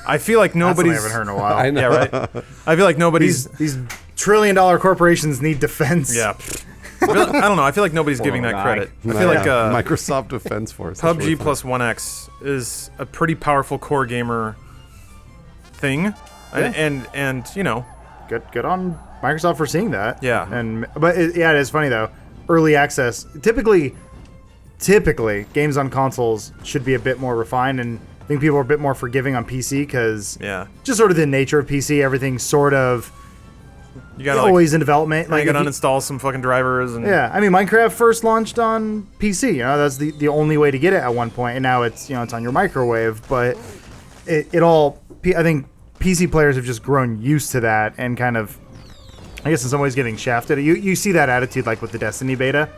I feel like That's something I nobody's. haven't heard in a while. I know. Yeah, right. I feel like nobody's. These trillion-dollar corporations need defense. Yeah. I don't know. I feel like nobody's giving that guy. credit. I feel like Microsoft Defense Force. That's PUBG really funny. plus 1X is a pretty powerful core gamer thing, and you know, Good on Microsoft for seeing that. Yeah. It is funny though. Early access. Typically, games on consoles should be a bit more refined, and I think people are a bit more forgiving on PC because yeah, just sort of the nature of PC, everything's sort of you gotta like, always in development. you Like gotta if you- uninstall some fucking drivers and yeah, I mean Minecraft first launched on PC. You know, that's the only way to get it at one point, and now it's it's on your microwave. But I think PC players have just grown used to that and kind of I guess in some ways getting shafted. You see that attitude like with the Destiny beta.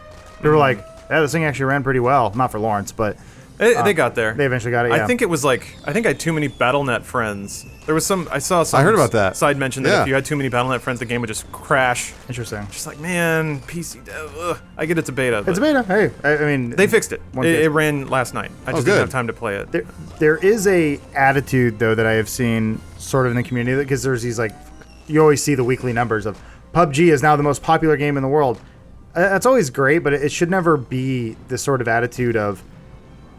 They were like, yeah, this thing actually ran pretty well. Not for Lawrence, but They got there. they eventually got it. Yeah. I think it was like I had too many BattleNet friends. There was some I saw some I heard about that. side mention that Yeah. if you had too many BattleNet friends, the game would just crash. Interesting. Just like, man, PC dev. Ugh. I get it's a beta. It's a but beta. Hey, I mean, They fixed it. One It fixed. ran last night. I just good. didn't have time to play it. There is a attitude though that I have seen sort of in the community because there's these like you always see the weekly numbers of PUBG is now the most popular game in the world. That's always great, but it should never be this sort of attitude of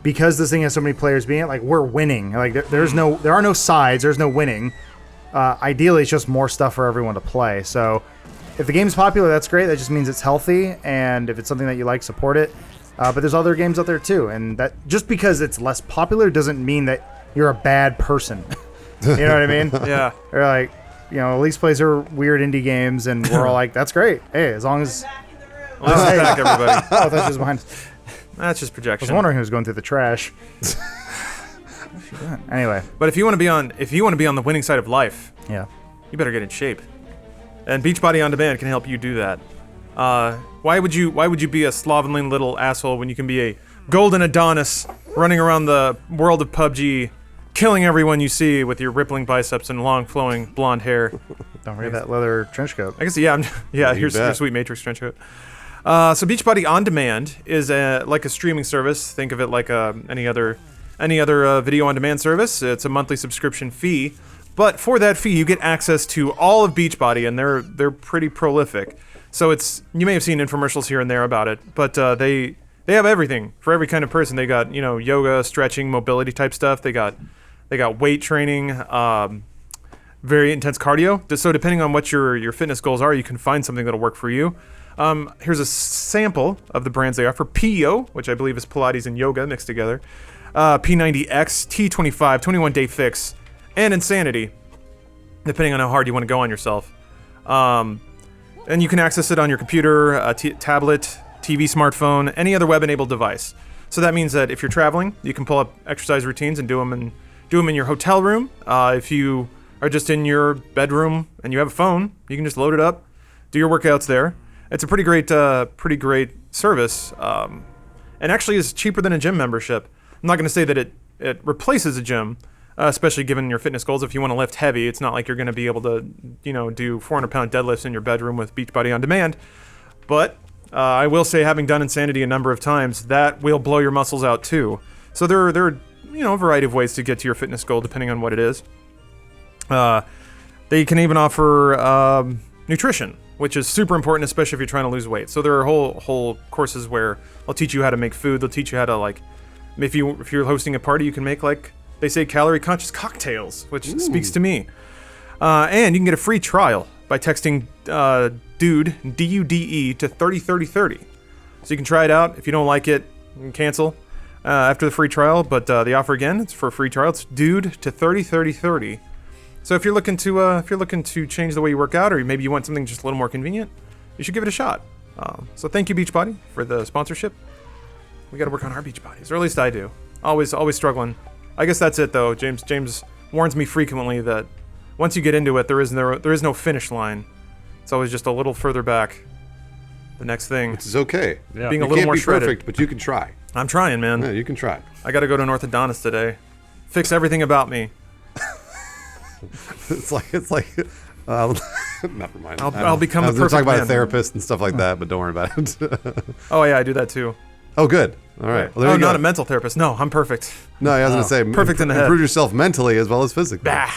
because this thing has so many players being it, like we're winning. Like there are no sides, there's no winning. Ideally, it's just more stuff for everyone to play. So if the game's popular, that's great. That just means it's healthy, and if it's something that you like, support it. But there's other games out there too, and that just because it's less popular doesn't mean that you're a bad person. You know what I mean? Yeah. Or like, Elise plays her weird indie games, and we're all like, "That's great. Hey, as long as." Let's hey. back everybody. Oh, that's just behind. That's just I projection. was wondering who was going through the trash. Anyway, But if you want to be on the winning side of life, yeah. you better get in shape. And Beachbody On Demand can help you do that. Why would you be a slovenly little asshole when you can be a golden Adonis running around the world of PUBG, killing everyone you see with your rippling biceps and long flowing blonde hair? Don't forget that leather trench coat. I guess here's your bet. sweet Matrix trench coat. So Beachbody On Demand is like a streaming service. Think of it like any other video on demand service. It's a monthly subscription fee, but for that fee you get access to all of Beachbody, and they're pretty prolific. So you may have seen infomercials here and there about it, but they have everything for every kind of person. They got yoga, stretching, mobility type stuff. They got weight training, very intense cardio. So depending on what your fitness goals are, you can find something that'll work for you. Here's a sample of the brands they offer. PEO, which I believe is Pilates and yoga mixed together. P90X, T25, 21 Day Fix, and Insanity, depending on how hard you want to go on yourself. And you can access it on your computer, tablet, TV, smartphone, any other web-enabled device. So that means that if you're traveling, you can pull up exercise routines and do them in your hotel room. If you are just in your bedroom and you have a phone, you can just load it up, do your workouts there. It's a pretty great service, and actually is cheaper than a gym membership. I'm not going to say that it replaces a gym, especially given your fitness goals. If you want to lift heavy, it's not like you're going to be able to, do 400-pound deadlifts in your bedroom with Beachbody On Demand. But I will say, having done Insanity a number of times, that will blow your muscles out too. So there are a variety of ways to get to your fitness goal depending on what it is. They can even offer nutrition, which is super important, especially if you're trying to lose weight. So there are whole courses where they'll teach you how to make food. They'll teach you how to if you're hosting a party, you can make they say calorie conscious cocktails, which speaks to me. And you can get a free trial by texting DUDE, DUDE, to 303030. So you can try it out. If you don't like it, you can cancel after the free trial. But the offer again, it's for a free trial. It's DUDE to 303030. So if you're looking to change the way you work out, or maybe you want something just a little more convenient, you should give it a shot. So thank you, Beachbody, for the sponsorship. We got to work on our beach bodies, or at least I do. Always struggling. I guess that's it though. James warns me frequently that once you get into it, there is no finish line. It's always just a little further back. The next thing. Which is okay. Yeah. Being You a little can't more be shredded. perfect, but you can try. I'm trying, man. Yeah, you can try. I got to go to an orthodontist today. Fix everything about me. It's like. Never mind. I'll become I the was gonna perfect talk about man. a therapist and stuff like that, but don't worry about it. Oh yeah, I do that too. Oh, good. All right. Well, there Oh, you go. not a mental therapist. No, I'm perfect. No, I was going to say, Perfect in the head. improve yourself mentally as well as physically. Bah.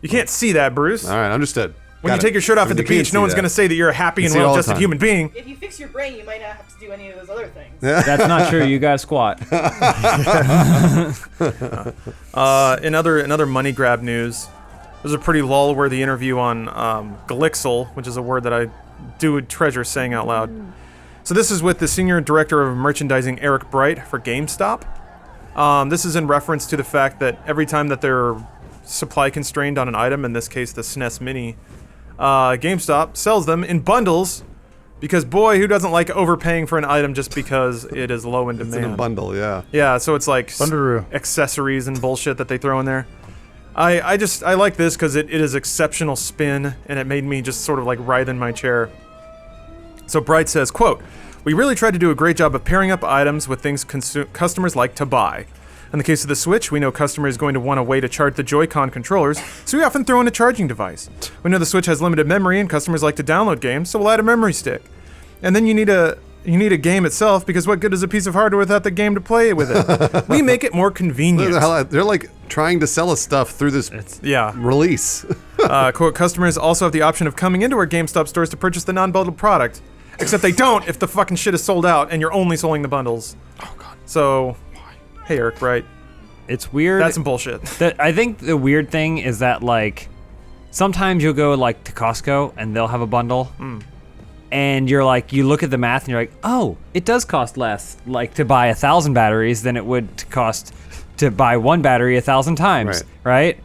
You can't see that, Bruce. All right, understood. When Got you it. take your shirt off at the You can't beach, no see one's that. going to say that you're a happy You and see it all the well-adjusted time. human being. If you fix your brain, you might not have to do any of those other things. That's not true. You gotta squat. In other money grab news, there's a pretty lull-worthy interview on Glixel, which is a word that I do treasure saying out loud. So this is with the Senior Director of Merchandising, Eric Bright, for GameStop. This is in reference to the fact that every time that they're supply constrained on an item, in this case the SNES Mini, GameStop sells them in bundles, because boy, who doesn't like overpaying for an item just because it is low in It's demand? in a bundle, yeah. Yeah, so it's like Bundaroo. accessories and bullshit that they throw in there. I like this because it is exceptional spin, and it made me just sort of like writhe in my chair. So Bright says, quote, "We really tried to do a great job of pairing up items with things customers like to buy. In the case of the Switch, we know customers are going to want a way to charge the Joy-Con controllers, so we often throw in a charging device. We know the Switch has limited memory and customers like to download games, so we'll add a memory stick. And then you need a game itself, because what good is a piece of hardware without the game to play with it? We make it more convenient." They're like trying to sell us stuff through this release. Quote, "Customers also have the option of coming into our GameStop stores to purchase the non-bundled product. Except they don't if the fucking shit is sold out and you're only selling the bundles." Oh, God. So, hey, Eric, right? It's weird. That's some bullshit. I think the weird thing is that, like, sometimes you'll go, like, to Costco and they'll have a bundle. And you're like, you look at the math and you're like, oh, it does cost less, like, to buy 1,000 batteries than it would cost to buy one battery 1,000 times, right?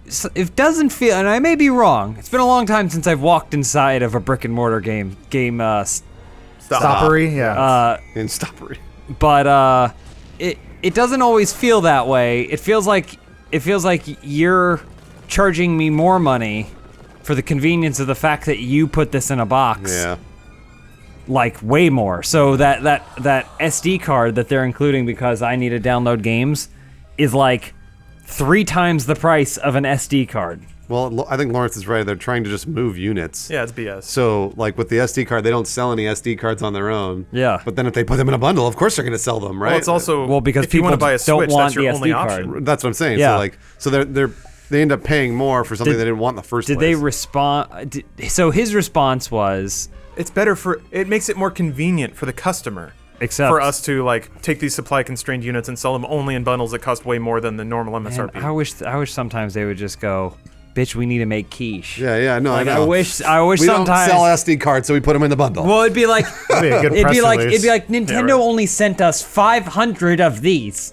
So it doesn't feel, and I may be wrong. It's been a long time since I've walked inside of a brick and mortar game Stoppery, yeah. In Stoppery. But it doesn't always feel that way. It feels like you're charging me more money for the convenience of the fact that you put this in a box. Yeah. Like way more. So that SD card that they're including because I need to download games is like 3 times the price of an SD card. Well, I think Lawrence is right. They're trying to just move units. Yeah, it's BS. So, like with the SD card, they don't sell any SD cards on their own. Yeah. But then if they put them in a bundle, of course they're going to sell them, right? Well, it's also because if you want to people buy a don't Switch, want that's your the only SD card. option. That's what I'm saying. Yeah. So they end up paying more for something they didn't want in the first place. Did they respond? So his response was, It makes it more convenient for the customer. except For us to like take these supply constrained units and sell them only in bundles that cost way more than the normal Man, MSRP. I wish sometimes they would just go, bitch, we need to make quiche. Yeah, no, Like, I know. I wish we sometimes. don't sell SD cards, so we put them in the bundle. Well, it'd be like That'd be a good it'd press be like release. Nintendo right. only sent us 500 of these.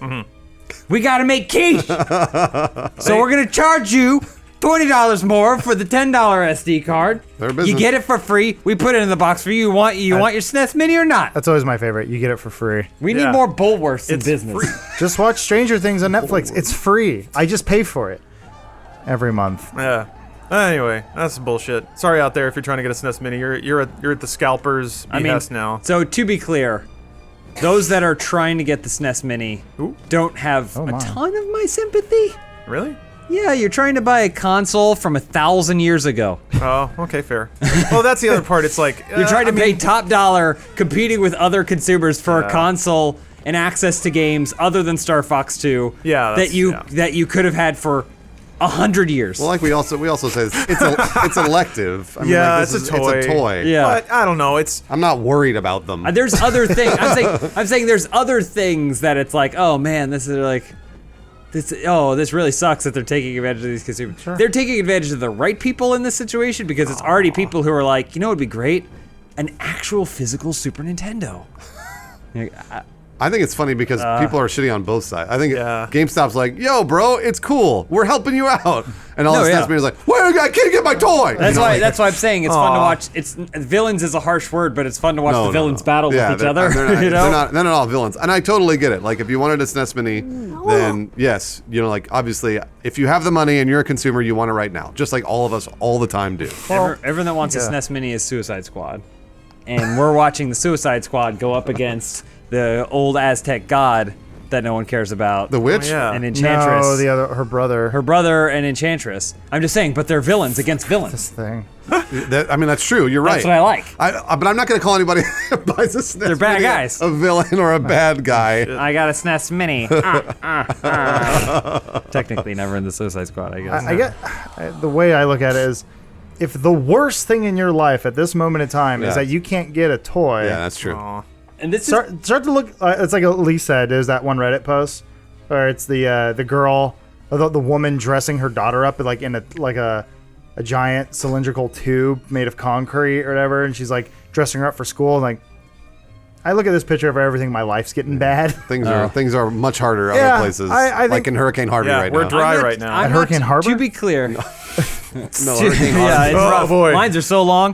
We gotta make quiche, so we're gonna charge you $20 more for the $10 SD card. Their business. You get it for free. We put it in the box for you. Want your SNES Mini or not? That's always my favorite. You get it for free. We need Yeah. more Bulworths in It's business. free. Just watch Stranger Things on Netflix. It's free. I just pay for it every month. Yeah. Anyway, that's bullshit. Sorry out there if you're trying to get a SNES Mini. You're at the scalper's behest now. So to be clear, those that are trying to get the SNES Mini Ooh. don't have Oh a my. ton of my sympathy. Really? Yeah, you're trying to buy a console from 1,000 years ago. Oh, okay, fair. Well, that's the other part. It's like You're trying to pay top dollar, competing with other consumers for a console and access to games other than Star Fox 2. Yeah, that you could have had for 100 years. Well, like we also say, it's elective. I mean, Yeah, like, it's a toy. It's a toy. Yeah. But I don't know. It's I'm not worried about them. There's other things. I'm saying there's other things that it's like, oh man, this really sucks that they're taking advantage of these consumers. They're taking advantage of the right people in this situation because it's already people who are like, you know, it'd be great, an actual physical Super Nintendo. I think it's funny because people are shitting on both sides. I think Yeah. GameStop's like, yo, bro, it's cool. We're helping you out. And all No, the yeah. SNES Mini's like, wait, I can't get my toy. That's You know, why. like- That's why I'm saying it's fun to Aw. watch. It's villains is a harsh word, but it's fun to watch No, the villains no. battle Yeah, with each they're- other. They're not, you know? they're not all villains. And I totally get it. Like, if you wanted a SNES Mini, then yes, you know, like, obviously, if you have the money and you're a consumer, you want it right now. Just like all of us all the time do. Everyone that wants a SNES Mini is Suicide Squad, and we're watching the Suicide Squad go up against the old Aztec god that no one cares about. The Witch? yeah. and Enchantress. No, her brother. Her brother and Enchantress. I'm just saying, but they're villains against villains. This thing. I mean, that's true. You're right. That's what I like. But I'm not going to call anybody that buys a SNES They're bad Mini guys. a villain or a bad guy. I got a SNES Mini. Technically, never in the Suicide Squad, I guess. I get the way I look at it is, if the worst thing in your life at this moment in time Yeah. is that you can't get a toy, Yeah, that's true. Aw. and this is start to look. It's like Lee said. There's that one Reddit post where it's the girl, or the woman dressing her daughter up like in a giant cylindrical tube made of concrete or whatever, and she's like dressing her up for school. And like, I look at this picture of everything. My life's getting bad. Things are much harder Yeah, other places. I think- like in Hurricane Harvey Yeah, right we're now. dry right now. At Hurricane Harbor? To be clear, No, Hurricane yeah, Harvey. it's Oh, rough. boy. Mines are so long.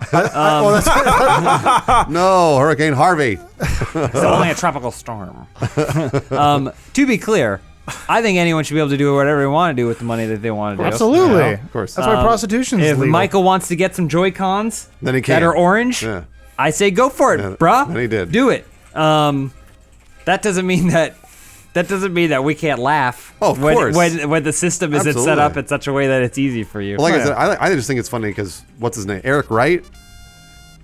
No, Hurricane Harvey. It's only a tropical storm. To be clear, I think anyone should be able to do whatever they want to do with the money that they want to do. Absolutely. Yeah, of course. That's why prostitution's If legal. Michael wants to get some Joy-Cons Then he can. that are orange, Yeah. I say go for it, Yeah, bruh. then he did. Do it. That doesn't mean that we can't laugh. Oh, of when, course. When the system isn't set Absolutely. up in such a way that it's easy for you. Well, like I said, I just think it's funny because what's his name? Eric Wright?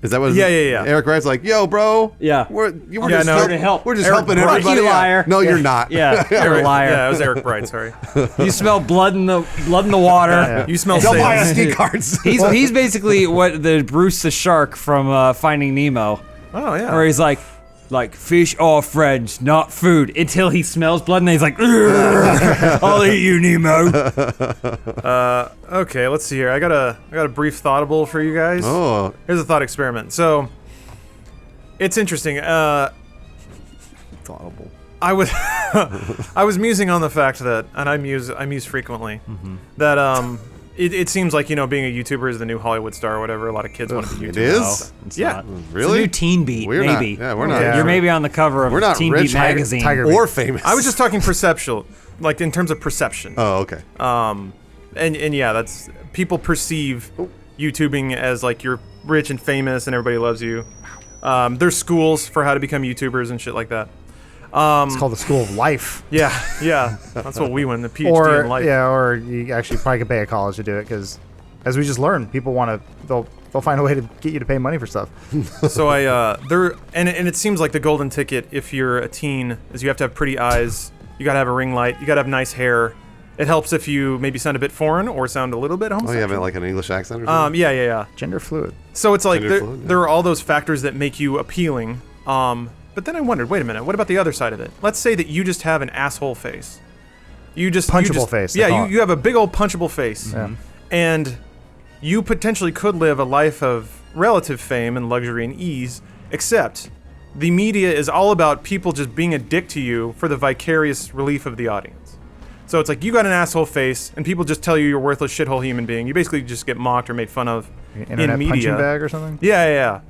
Is that what? Yeah. Eric Wright's like, yo, bro. Yeah. We're Yeah, just no. help- to help. We're just Eric helping Bright. everybody. You out. liar. No, you're not. Yeah, you're a liar. Yeah, it was Eric Bright. Sorry. You smell blood in the water. You smell Don't buy sales. SD cards. He's basically what the Bruce the shark from Finding Nemo, Oh yeah. where he's like fish are friends, not food. Until he smells blood and he's like, "Ugh, I'll eat you, Nemo. Okay, let's see here. I got a brief thoughtable for you guys. Oh, Here's a thought experiment. So, it's interesting. Thoughtable. I was I was musing on the fact that, and I muse frequently, that it seems like, being a YouTuber is the new Hollywood star or whatever. A lot of kids want to be YouTubers. It is? It's Yeah. not. Really? It's a new Teen Beat, We're not- maybe. yeah, we're not. Yeah. You're maybe on the cover of We're not Teen rich, Beat magazine. Tiger Or famous. I was just talking perceptual, like in terms of perception. Oh, okay. And yeah, that's people perceive YouTubing as like you're rich and famous and everybody loves you. There's schools for how to become YouTubers and shit like that. It's called the School of Life. Yeah, that's what we went, the PhD in life. Or you actually probably could pay a college to do it because, as we just learned, people want to. They'll find a way to get you to pay money for stuff. So and it seems like the golden ticket if you're a teen is you have to have pretty eyes, you gotta have a ring light, you gotta have nice hair. It helps if you maybe sound a bit foreign or sound a little bit Oh, homosexual. you have like an English accent or something? Yeah. Gender fluid. So it's like Gender fluid, yeah. there are all those factors that make you appealing. But then I wondered, wait a minute, what about the other side of it? Let's say that you just have an asshole face. Punchable face, they call Yeah, it. you have a big old punchable face. Yeah. And you potentially could live a life of relative fame and luxury and ease, except the media is all about people just being a dick to you for the vicarious relief of the audience. So it's like you got an asshole face, and people just tell you you're a worthless shithole human being. You basically just get mocked or made fun of Internet in media. punching bag or something. Yeah.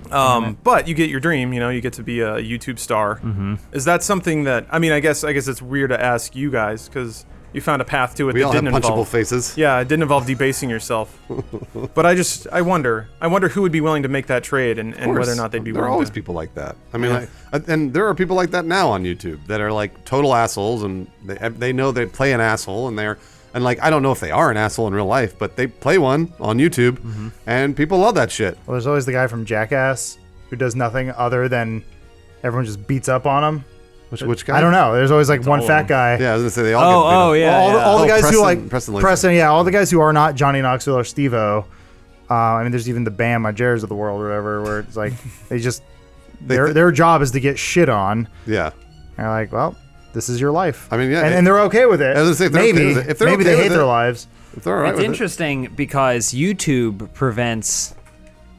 But you get your dream, you get to be a YouTube star. Mm-hmm. Is that something that, I guess it's weird to ask you guys because you found a path to it We that all have didn't punchable involve. faces. Yeah, it didn't involve debasing yourself. But I wonder who would be willing to make that trade and Of course. whether or not they'd be There are willing always to. people like that. I mean, and there are people like that now on YouTube that are like total assholes, and they know they play an asshole, and like I don't know if they are an asshole in real life, but they play one on YouTube, and people love that shit. Well, there's always the guy from Jackass who does nothing other than everyone just beats up on him. Which guy? I don't know. There's always like one all fat of guy. Yeah, I was gonna say they all. get beat up. yeah. all the Oh, guys Preston- who like Preston Lacy. yeah, all the guys who are not Johnny Knoxville or Steve-O. There's even the Bam Margera's of the world or whatever, where it's like their job is to get shit on. Yeah. And they're like, well, this is your life. I mean, yeah, and they're okay with it. I was gonna say, if they're maybe okay with it- if they're maybe okay they with hate it- their lives. If they're all right It's with it. interesting because YouTube prevents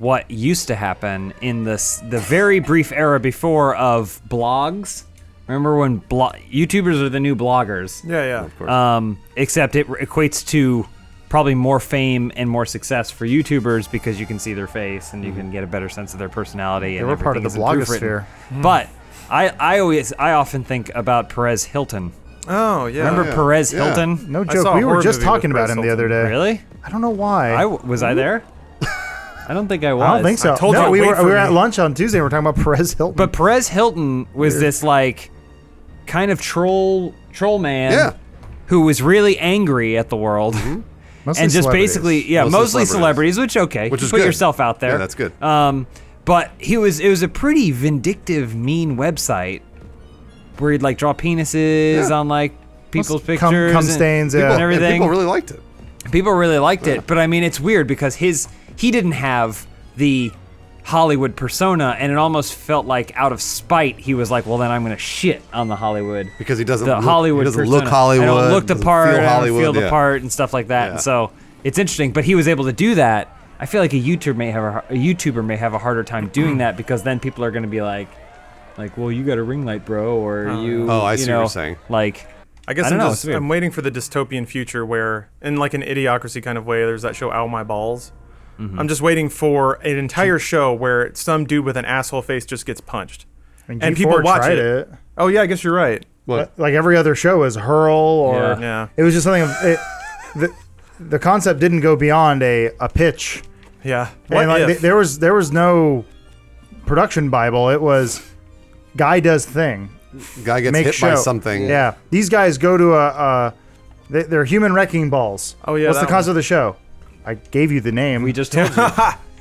what used to happen in the very brief era before of blogs. Remember when YouTubers are the new bloggers? Yeah. Of course. Except it equates to probably more fame and more success for YouTubers because you can see their face and you can get a better sense of their personality. They and were part of the everything is proofwritten. blogosphere. But I often think about Perez Hilton. Oh yeah. Remember yeah. Perez Yeah. Hilton? No I joke. saw a We were horror just movie talking with about Paris him the other day. Really? I don't know why. Was I there? I don't think I was. I don't think so. I told no, you to we wait were for at me. lunch on Tuesday. We were talking about Perez Hilton. But Perez Hilton was this like kind of troll man Yeah. who was really angry at the world. Mostly And just celebrities. basically, Mostly mostly celebrities. celebrities, which okay, Which is put good. yourself out there. Yeah, that's good. But it was a pretty vindictive, mean website where he'd like draw penises Yeah. on like people's Cum pictures, and, stains, and yeah. everything. People really liked it. People really liked it, but I mean, it's weird because he didn't have the Hollywood persona, and it almost felt like out of spite, he was like, well, then I'm going to shit on the Hollywood. Because he doesn't The look, Hollywood he doesn't persona. look Hollywood. I don't look the doesn't part, feel I don't Hollywood, feel the yeah. part, and stuff like that. Yeah. And so it's interesting, but he was able to do that. I feel like a YouTuber may have a harder time doing that because then people are going to be like, well, you got a ring light, bro, or you. Oh, I you see know, what you're saying. Like, I guess I don't know, I'm it's just weird. I'm waiting for the dystopian future where, in like an idiocracy kind of way, there's that show Ow My Balls. I'm just waiting for an entire show where some dude with an asshole face just gets punched, And and G4 people watch tried it. Oh yeah, I guess you're right. What? Like every other show is Hurl or Yeah. it was just something. The concept didn't go beyond a pitch. Yeah. And like, there was no production Bible. It was guy does thing. Guy gets Make hit show. by something. Yeah, theyese guys go to they're human wrecking balls. Oh, yeah, What's the that concept of the show? I gave you the name. We just told you.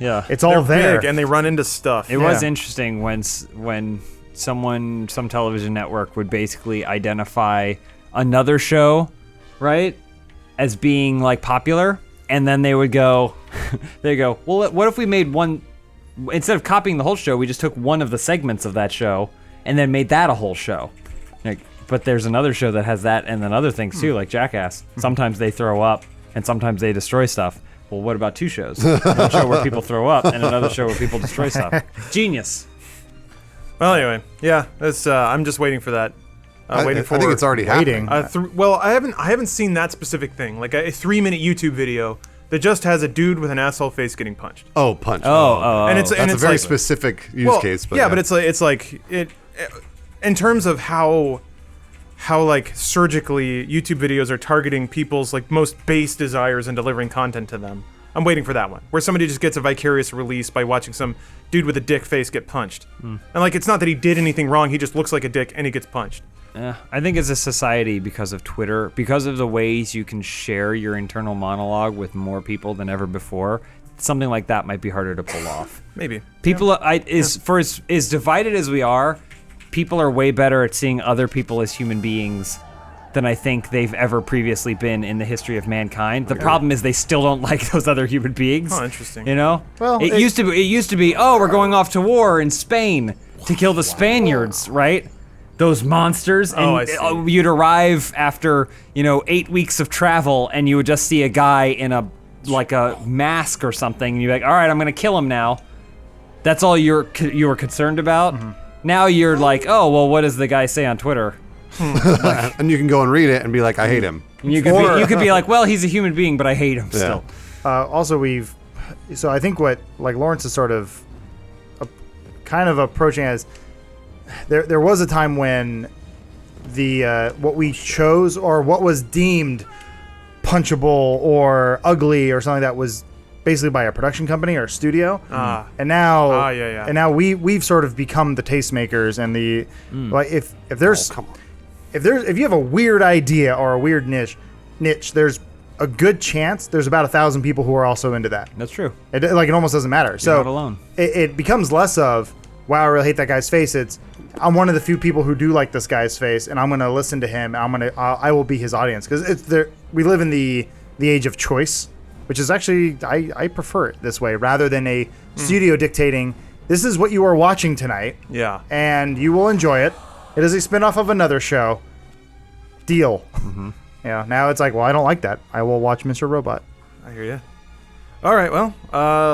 Yeah. it's all They're there. big and they run into stuff. It was interesting when some television network would basically identify another show, right, as being like popular, and then they would go, well, what if we made one, instead of copying the whole show, we just took one of the segments of that show and then made that a whole show. Like, but there's another show that has that and then other things too, like Jackass. Sometimes they throw up and sometimes they destroy stuff. Well, what about two shows? One show where people throw up and another show where people destroy stuff. Genius. Well, anyway, yeah, that's. I'm just waiting for that. I Waiting for. think it's already Waiting. happening. Well, I haven't seen that specific thing. Like a 3-minute YouTube video that just has a dude with an asshole face getting punched. Oh, punch. And it's That's a very like, specific use case. But yeah, but it's like in terms of how like surgically YouTube videos are targeting people's like most base desires and delivering content to them. I'm waiting for that one where somebody just gets a vicarious release by watching some dude with a dick face get punched. And like it's not that he did anything wrong, he just looks like a dick and he gets punched. I think as a society, because of Twitter, because of the ways you can share your internal monologue with more people than ever before, something like that might be harder to pull off. Maybe. People, as divided as we are, people are way better at seeing other people as human beings than I think they've ever previously been in the history of mankind. The problem is they still don't like those other human beings. Oh, interesting. You know? Well, it used to be, oh, we're going off to war in Spain to kill the Spaniards, right? Those monsters, and I see. You'd arrive after 8 weeks of travel, and you would just see a guy in a mask or something, and you're like, all right, I'm gonna kill him now. That's all you were concerned about. Now you're like, oh well, what does the guy say on Twitter? and you can go and read it and be like, I hate him. And you could be like, well, he's a human being, but I hate him still. Also, so I think what like Lawrence is sort of kind of approaching as there was a time when the what we chose or what was deemed punchable or ugly or something that was basically by a production company or studio, and now and now we've sort of become the tastemakers and the like if there's if you have a weird idea or a weird niche, there's a good chance there's about 1,000 people who are also into that. That's true. It almost doesn't matter. So not alone. It becomes less of, wow, I really hate that guy's face. It's, I'm one of the few people who do like this guy's face, and I'm going to listen to him. I will be his audience, because we live in the age of choice, which is actually I prefer it this way rather than a studio dictating, this is what you are watching tonight. Yeah. And you will enjoy it. It is a spinoff of another show. Deal. Yeah. Now it's like, well, I don't like that. I will watch Mr. Robot. I hear you. All right, well,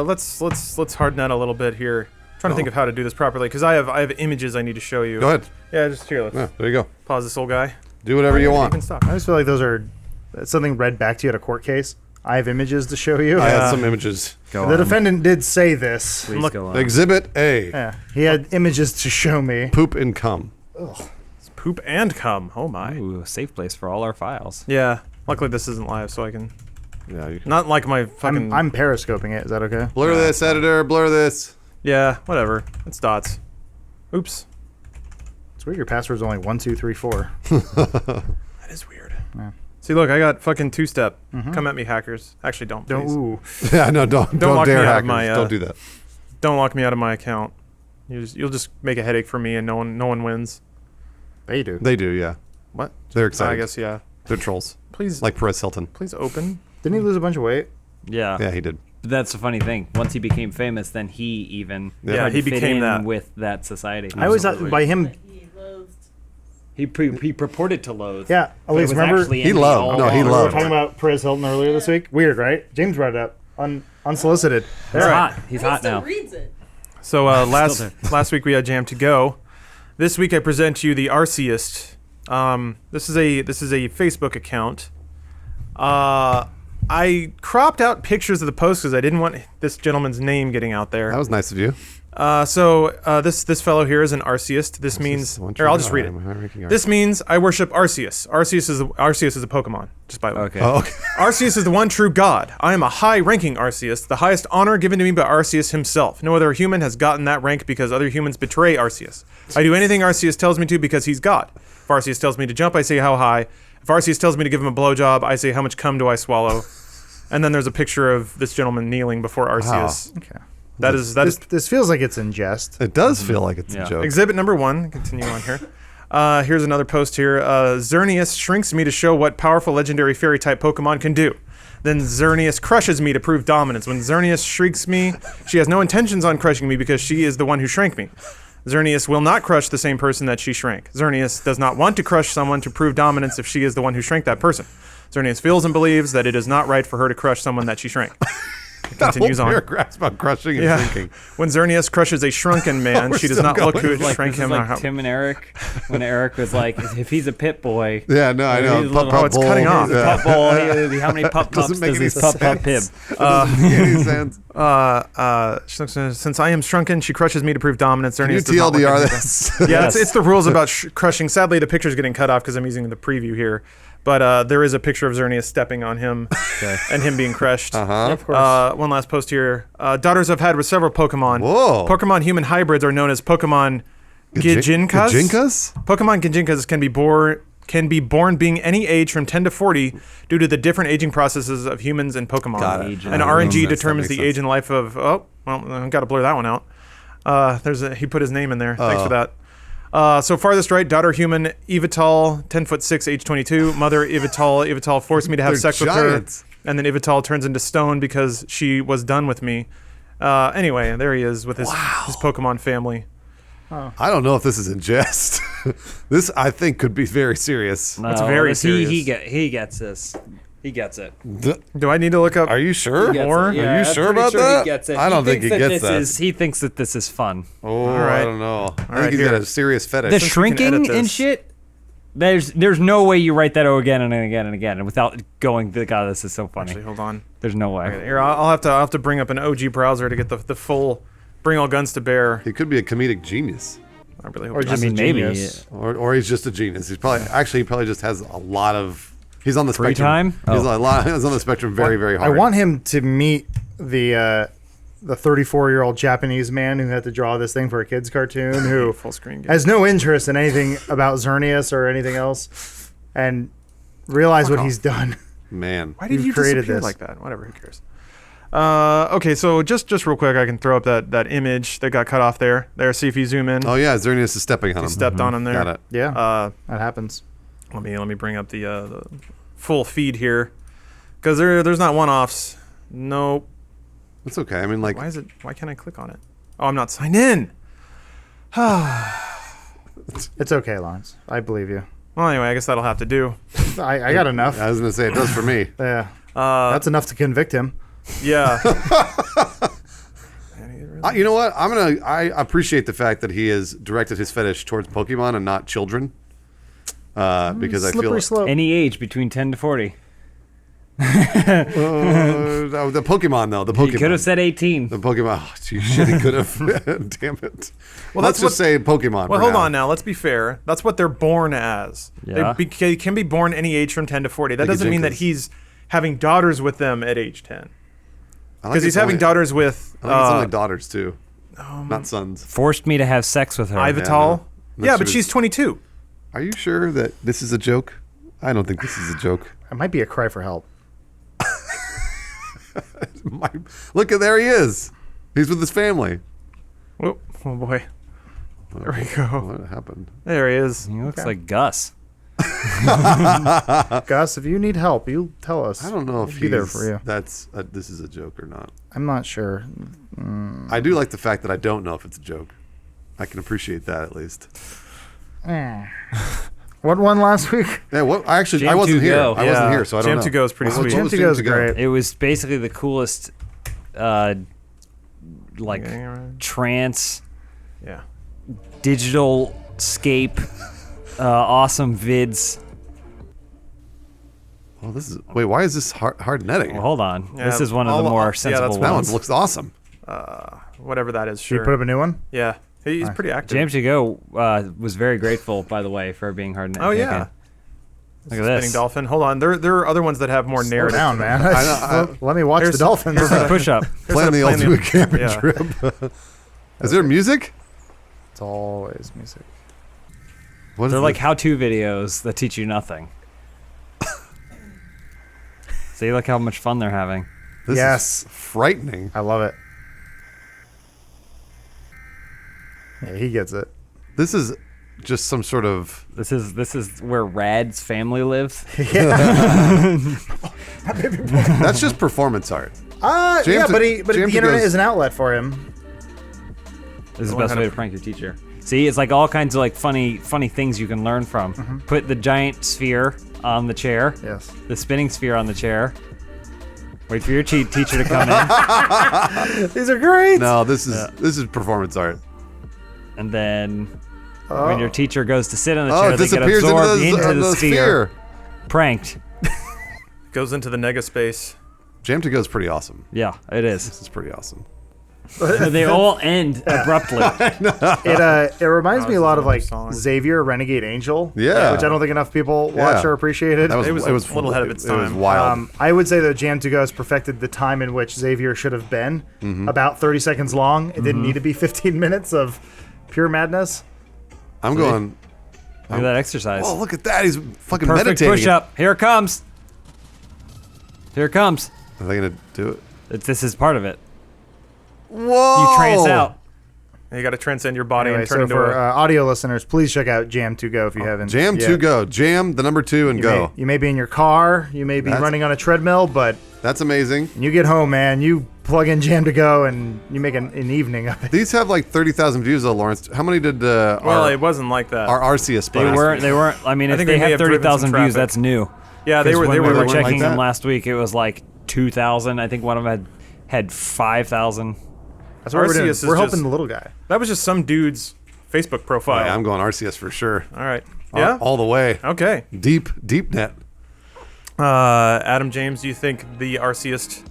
let's harden that a little bit here. Trying to think of how to do this properly, because I have images I need to show you. Go ahead. Yeah, just here. Let's Yeah, there you go. pause this old guy. Do whatever you You want. can stop. I just feel like that's something read back to you at a court case. I have images to show you. I had some images. The defendant did say this. Please go on. Exhibit A. Yeah, he had images to show me. Poop and cum. It's poop and cum. Oh my. Ooh, a safe place for all our files. Yeah. Luckily this isn't live, so I can. Yeah, you can. Not like my fucking. I'm periscoping it. Is that okay? Blur this, editor. Blur this. Yeah, whatever. It's dots. Oops. It's weird. Your password's only 1, 2, 3, 4. That is weird. Yeah. See, look, I got fucking two-step. Come at me, hackers. Actually, don't. Don't. Please. Ooh. Yeah, no, don't lock me dare out of hackers. my, Don't do that. Don't lock me out of my account. You'll just make a headache for me, and no one wins. They do. They do, yeah. What? They're excited. I guess yeah. They're trolls. Please, Like Perez Hilton. please open. Didn't he lose a bunch of weight? Yeah. Yeah, he did. That's a funny thing. Once he became famous, then he even Yeah, tried he to fit became in that. with that society. I always thought by him. He loathed. He purported to loathe. Yeah, but it Elise, was remember actually He envy loved- all no, he along. we were loved. talking about Perez Hilton earlier this week? Weird, right? James brought it up unsolicited. He's hot. He's He hot still now. reads it. So last week we had Jam to Go. This week I present you the Arceist. This is a Facebook account. I cropped out pictures of the post because I didn't want this gentleman's name getting out there. That was nice of you. This fellow here is an Arceus. This means here, I'll just read it. This means I worship Arceus. Arceus is a Pokemon, just by the way. Okay. Oh, okay. Arceus is the one true god. I am a high-ranking Arceus, the highest honor given to me by Arceus himself. No other human has gotten that rank because other humans betray Arceus. I do anything Arceus tells me to because he's God. If Arceus tells me to jump, I say how high. If Arceus tells me to give him a blowjob, I say how much cum do I swallow. And then there's a picture of this gentleman kneeling before Arceus. Wow. Okay. That is This feels like it's in jest. It does feel like it's Yeah. a joke. Exhibit number 1. Continue on here. Here's another post here. Xerneas shrinks me to show what powerful legendary fairy type Pokemon can do. Then Xerneas crushes me to prove dominance. When Xerneas shrinks me, she has no intentions on crushing me because she is the one who shrank me. Xerneas will not crush the same person that she shrank. Xerneas does not want to crush someone to prove dominance if she is the one who shrank that person. Xerneas feels and believes that it is not right for her to crush someone that she shrank. It continues That whole on. paragraph's about crushing and shrinking. When Xerneas crushes a shrunken man, We're she does still not look going. who shrank him. Like Tim and Eric, when Eric was like, if he's a pit boy. Yeah, no, I know. He's a little- Oh, it's cutting off. He's a pup boy. How many pup pups Doesn't make does any his pup pup pib? sense. Doesn't make any sense. Since I am shrunken, she crushes me to prove dominance. Can you Xerneas does not look TLDR at me. this? Yeah, Yes. it's the rules about crushing. Sadly, the picture's getting cut off because I'm using the preview here. But there is a picture of Xerneas stepping on him and him being crushed. Of course. One last post here. Daughters I've had with several Pokemon. Whoa. Pokemon human hybrids are known as Pokemon Gijinkas. Gijinkas? Pokemon Gijinkas can be born being any age from 10 to 40 due to the different aging processes of humans and Pokemon. Got it. And That RNG makes sense. determines That the makes age and life of. Oh, well, I've got to blur that one out. He put his name in there. Thanks for that. So farthest right, daughter human, Evital, 10'6", age 22. Mother, Evital forced me to have They're sex giants. with her. And then Evital turns into stone because she was done with me. Anyway, there he is with his Pokemon family. I don't know if this is in jest. This, I think, could be very serious. That's very serious. He gets this. He gets it. Do I need to look up? Are you sure? Gets More? it. Are Yeah, you I'm sure pretty about sure that? He gets it. I don't think he gets that. He thinks that this is fun. Oh, right. I don't know. I right, think he's here. got a serious fetish. The we can shrinking edit and this. shit. There's no way you write that again and again and again and without going, God, this is so funny. Actually, hold on. There's no way. Here, I'll have to bring up an OG browser to get the full, bring all guns to bear. He could be a comedic genius. I really hope. Or not. just mean, a maybe. genius. Or he's just a genius. He's probably he probably just has a lot of. He's on the Free spectrum. time? He's he's on the spectrum very, very I hard. want him to meet the 34-year-old Japanese man who had to draw this thing for a kids cartoon who Full screen game. has no interest in anything about Xerneas or anything else, and realize what he's done. Man. Why did You've you created disappear this. like that? Whatever, who cares? Okay, so just real quick, I can throw up that image that got cut off there. There, see if you zoom in. Oh yeah, Xerneas is stepping on He him. stepped on him there. Got it. Yeah, that happens. Let me bring up the full feed here, because there's not one-offs. Nope. It's okay. I mean, like, Why can't I click on it? Oh, I'm not signed in. It's okay, Lawrence. I believe you. Well, anyway, I guess that'll have to do. I got enough. I was gonna say it does for me. Yeah, that's enough to convict him. Yeah. You know what? I appreciate the fact that he has directed his fetish towards Pokemon and not children. Because I feel Slippery like, slope. Any age between 10 to 40. the Pokemon though. The Pokemon. He could have said 18. the Pokemon. Oh, gee, shit, he could have. Damn it. Well, Let's that's just say Pokemon. Well, for hold now. on now. Let's be fair. That's what they're born as. Yeah. They can be born any age from 10 to 40. That Like a doesn't mean that Jenkins. he's having daughters with them at age 10. I think Because he's it's having only- daughters with I think it's only daughters too, not sons. Forced me to have sex with her. Ivital. no. Yeah, That's but true. she's 22. Are you sure that this is a joke? I don't think this is a joke. It might be a cry for help. Look at there he is. He's with his family. Oh boy. There we go. What happened? There he is. He looks like Gus. Gus, if you need help, you tell us. I don't know if We'll be there he's- for you. this is a joke or not. I'm not sure. I do like the fact that I don't know if it's a joke. I can appreciate that at least. What won last week? Yeah, what? I Jam wasn't to here. go. I wasn't here, so I don't Jam know. to go is pretty What sweet. Jam was to Jam go is to go? great. It was basically the coolest, like, trance, Yeah. digital scape, awesome vids. Oh, this is wait. Why is this hard netting? Well, hold on. Yeah, This is one of the more sensible that one ones. looks awesome. Whatever that is. Did Sure. you put up a new one? Yeah. He's pretty active. Jam to Go was very grateful, by the way, for being hard. Oh yeah. Look at Spinning this. dolphin. Hold on. There are other ones that have more Slow narrative. down, man. Let me watch Here's- the dolphins. Push up. Playing the playing the- ultimate camping yeah. trip. Is there music? It's always music. What is They're like this? how-to videos that teach you nothing. See, look how much fun they're having. This Yes. is frightening. I love it. Yeah, he gets it. This is just some sort of. This is where Rad's family lives. That's just performance art. Yeah, James- but the James internet goes- is an outlet for him. This is the Learn best how way to- to prank your teacher. See, it's like all kinds of like funny things you can learn from. Put the giant sphere on the chair, Yes. the spinning sphere on the chair. Wait for your teacher to come in, These are great. No, this is performance art. and then when your teacher goes to sit on the Oh, chair, it they get disappears absorbed into the sphere. Pranked. Goes into the nega space. Jam to Go is pretty awesome. Yeah, it is. This is pretty awesome. They all end abruptly. It reminds me a lot of like song. Xavier Renegade Angel. Yeah. Which I don't think enough people watched Yeah. or appreciated. That was, It was a little ahead of its It was time. wild. I would say that Jam to Go has perfected the time in which Xavier should have been. About 30 seconds long. It didn't need to be 15 minutes of pure madness. I'm going. Look at that exercise. Oh, look at that! He's fucking Perfect meditating. push up. Here it comes. Here it comes. Are they gonna do it? This is part of it. Whoa! You trance out. You got to transcend your body Anyway, and turn so into for a. audio listeners, please check out Jam to Go if you haven't. Jam yet. to go. Jam the number 2 and You go. May, you may be in your car, you may be That's- running on a treadmill, but That's amazing. when you get home, man, you plug in Jam to Go and you make an evening of it. These have like 30,000 views though, Lawrence. How many did Well, our, it wasn't like that. our Arceus They post? weren't. They weren't. I mean, I if think they we may have have driven 30,000 some views, traffic. that's new. Yeah, they 'Cause were. When They we were were like checking that. them last week, it was like 2,000. I think one of them had 5,000. That's what we're doing. Arceus is We're helping just- the little guy. That was just some dude's Facebook profile. Yeah, I'm going Arceus for sure. All right. Yeah. All the way. Okay. Deep net. Adam James, do you think the Arceus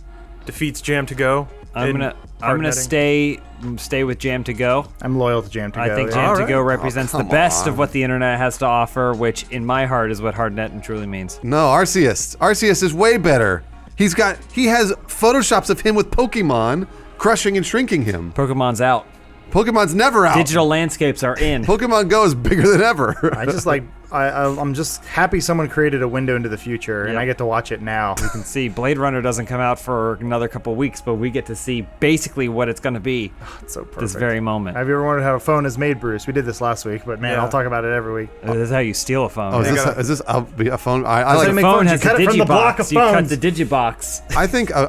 defeats Jam to Go? I'm in gonna hard netting? stay with Jam to Go. I'm loyal to Jam to Go. I think yeah. Jam to Alright. Go represents the come best on. of what the internet has to offer, which in my heart is what hard netting truly means. No, Arceus. Arceus is way better. He has photoshops of him with Pokemon crushing and shrinking him. Pokemon's out. Pokemon's never out. Digital landscapes are in. Pokemon Go is bigger than ever. I just like I'm just happy someone created a window into the future and Yep. I get to watch it now. See, Blade Runner doesn't come out for another couple weeks, but we get to see basically what it's going to be It's so perfect. this very moment. Have you ever wondered how a phone is made, Bruce? We did this last week, but man, Yeah. I'll talk about it every week. This is how you steal a phone. Oh, You gotta- is this a phone? I That's like. how you make phone phones. You has cut the it from the block of digibox. You cut phones. the digibox.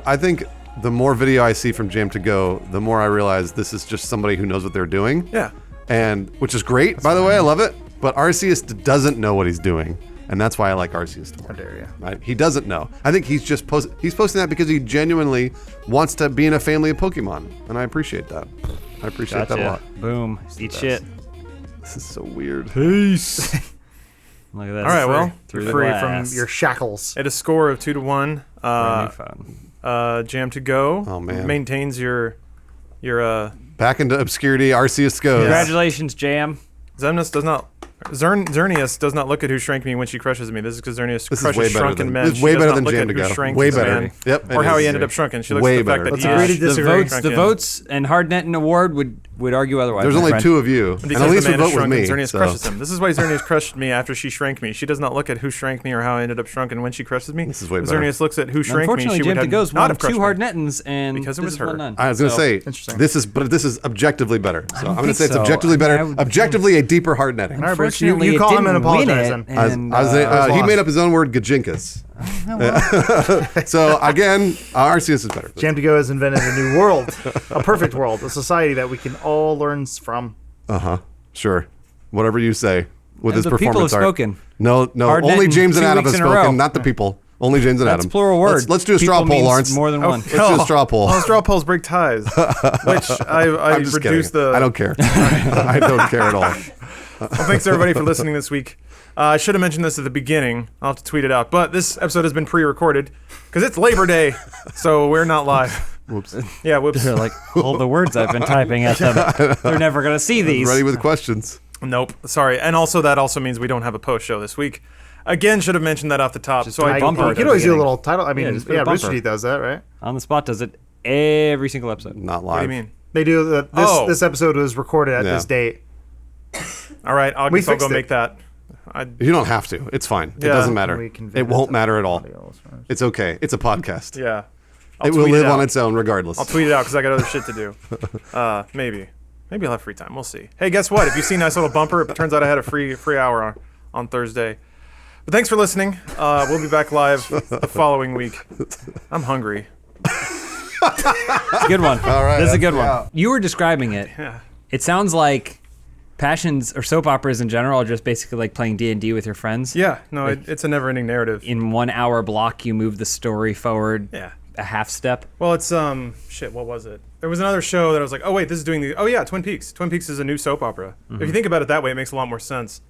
I think the more video I see from Jam to Go, the more I realize this is just somebody who knows what they're doing. Yeah. And which is great, by the way, I love it. But Arceus doesn't know what he's doing, and that's why I like Arceus more. How dare you? Right? He doesn't know. I think he's just he's posting that because he genuinely wants to be in a family of Pokemon, and I appreciate that. I appreciate that a lot. Boom. Eat shit. This is so weird. Peace. Look at that. All right, well, through You're the free glass. from your shackles. At a score of 2-1, Brand new phone. Jam to Go Oh, man. maintains your Back into obscurity, Arceus goes. Congratulations, Jam. Xemnas does not. Xerneas does not look at who shrank me when she crushes me. This is because Xerneas This is crushes way better shrunken than men. this is She way does better not than look Jam at to who Go. shrank Way the better. man, Yep. or it how is. he ended up shrunken. She looks Way at the fact better. that Let's he agree to is disagree. The votes and hard netting award would argue otherwise. There's my only friend. two of you, and because at least the would man is vote with shrunken. me. Xerneas so. crushes him. This is why Xerneas crushed me after she shrank me. She does not look at who shrank me or how I ended up shrunken when she crushes me. This is way If better. Xerneas looks at who shrank me. Unfortunately, She would Jam to have Go's not won have crushed two hard me. nettins, and Because it this was is one her. none. I was gonna So- say Interesting. this is objectively better. So I'm gonna think say it's so. objectively better. I would- Objectively a deeper hard netting. All right, Bruce, you Unfortunately, call it him and didn't win apologize it, then. and, He lost. made up his own word, gajinkas. So again, Arceus is better. Jam to Go has invented a new world, a perfect world, a society that we can all learn from. Sure, whatever you say with And his the people performance have art. spoken. No, Hard only netting James and 2 Adam weeks have in a row. spoken, not the people. Only James and That's Adam. plural word. Let's do a straw People poll, means Lawrence. more than one. Let's do a straw poll. Well, straw polls break ties, which I I'm just reduced kidding. the. I don't care. I don't care at all. Well, thanks everybody for listening this week. I should have mentioned this at the beginning. I'll have to tweet it out. But this episode has been pre-recorded because it's Labor Day, so we're not live. Whoops. Yeah, whoops. They're like, all the words I've been typing at them. They're never going to see these. Ready with questions. Nope. Sorry. And also that also means we don't have a post show this week. Again, should have mentioned that off the top. Just So I bumper. You could always do a little title. I Yeah, mean, just put a bumper. Rooster Teeth does that, right? On the Spot does it every single episode. Not What do live. you mean? They do. This episode was recorded at Yeah. this date. All right, I'll We guess I'll go fixed it. make that. You don't have to. It's fine. It Yeah. doesn't matter. We convey It that won't to matter at all. audio listeners. It's okay. It's a podcast. Yeah. It will tweet live out. on its own regardless. I'll tweet it out because I got other shit to do. Maybe I'll have free time. We'll see. Hey, guess what? If you see a nice little bumper, it turns out I had a free hour on Thursday. But thanks for listening. We'll be back live the following week. I'm hungry. It's a good one. All right, This is a good that's one. out. You were describing it. Yeah. It sounds like passions or soap operas in general are just basically like playing D&D with your friends. Yeah. No, it's a never-ending narrative. In 1 hour block, you move the story forward Yeah. a half step. Well, it's shit. What was it? There was another show that I was like, oh wait, this is doing the. Oh yeah, Twin Peaks. Twin Peaks is a new soap opera. If you think about it that way, it makes a lot more sense.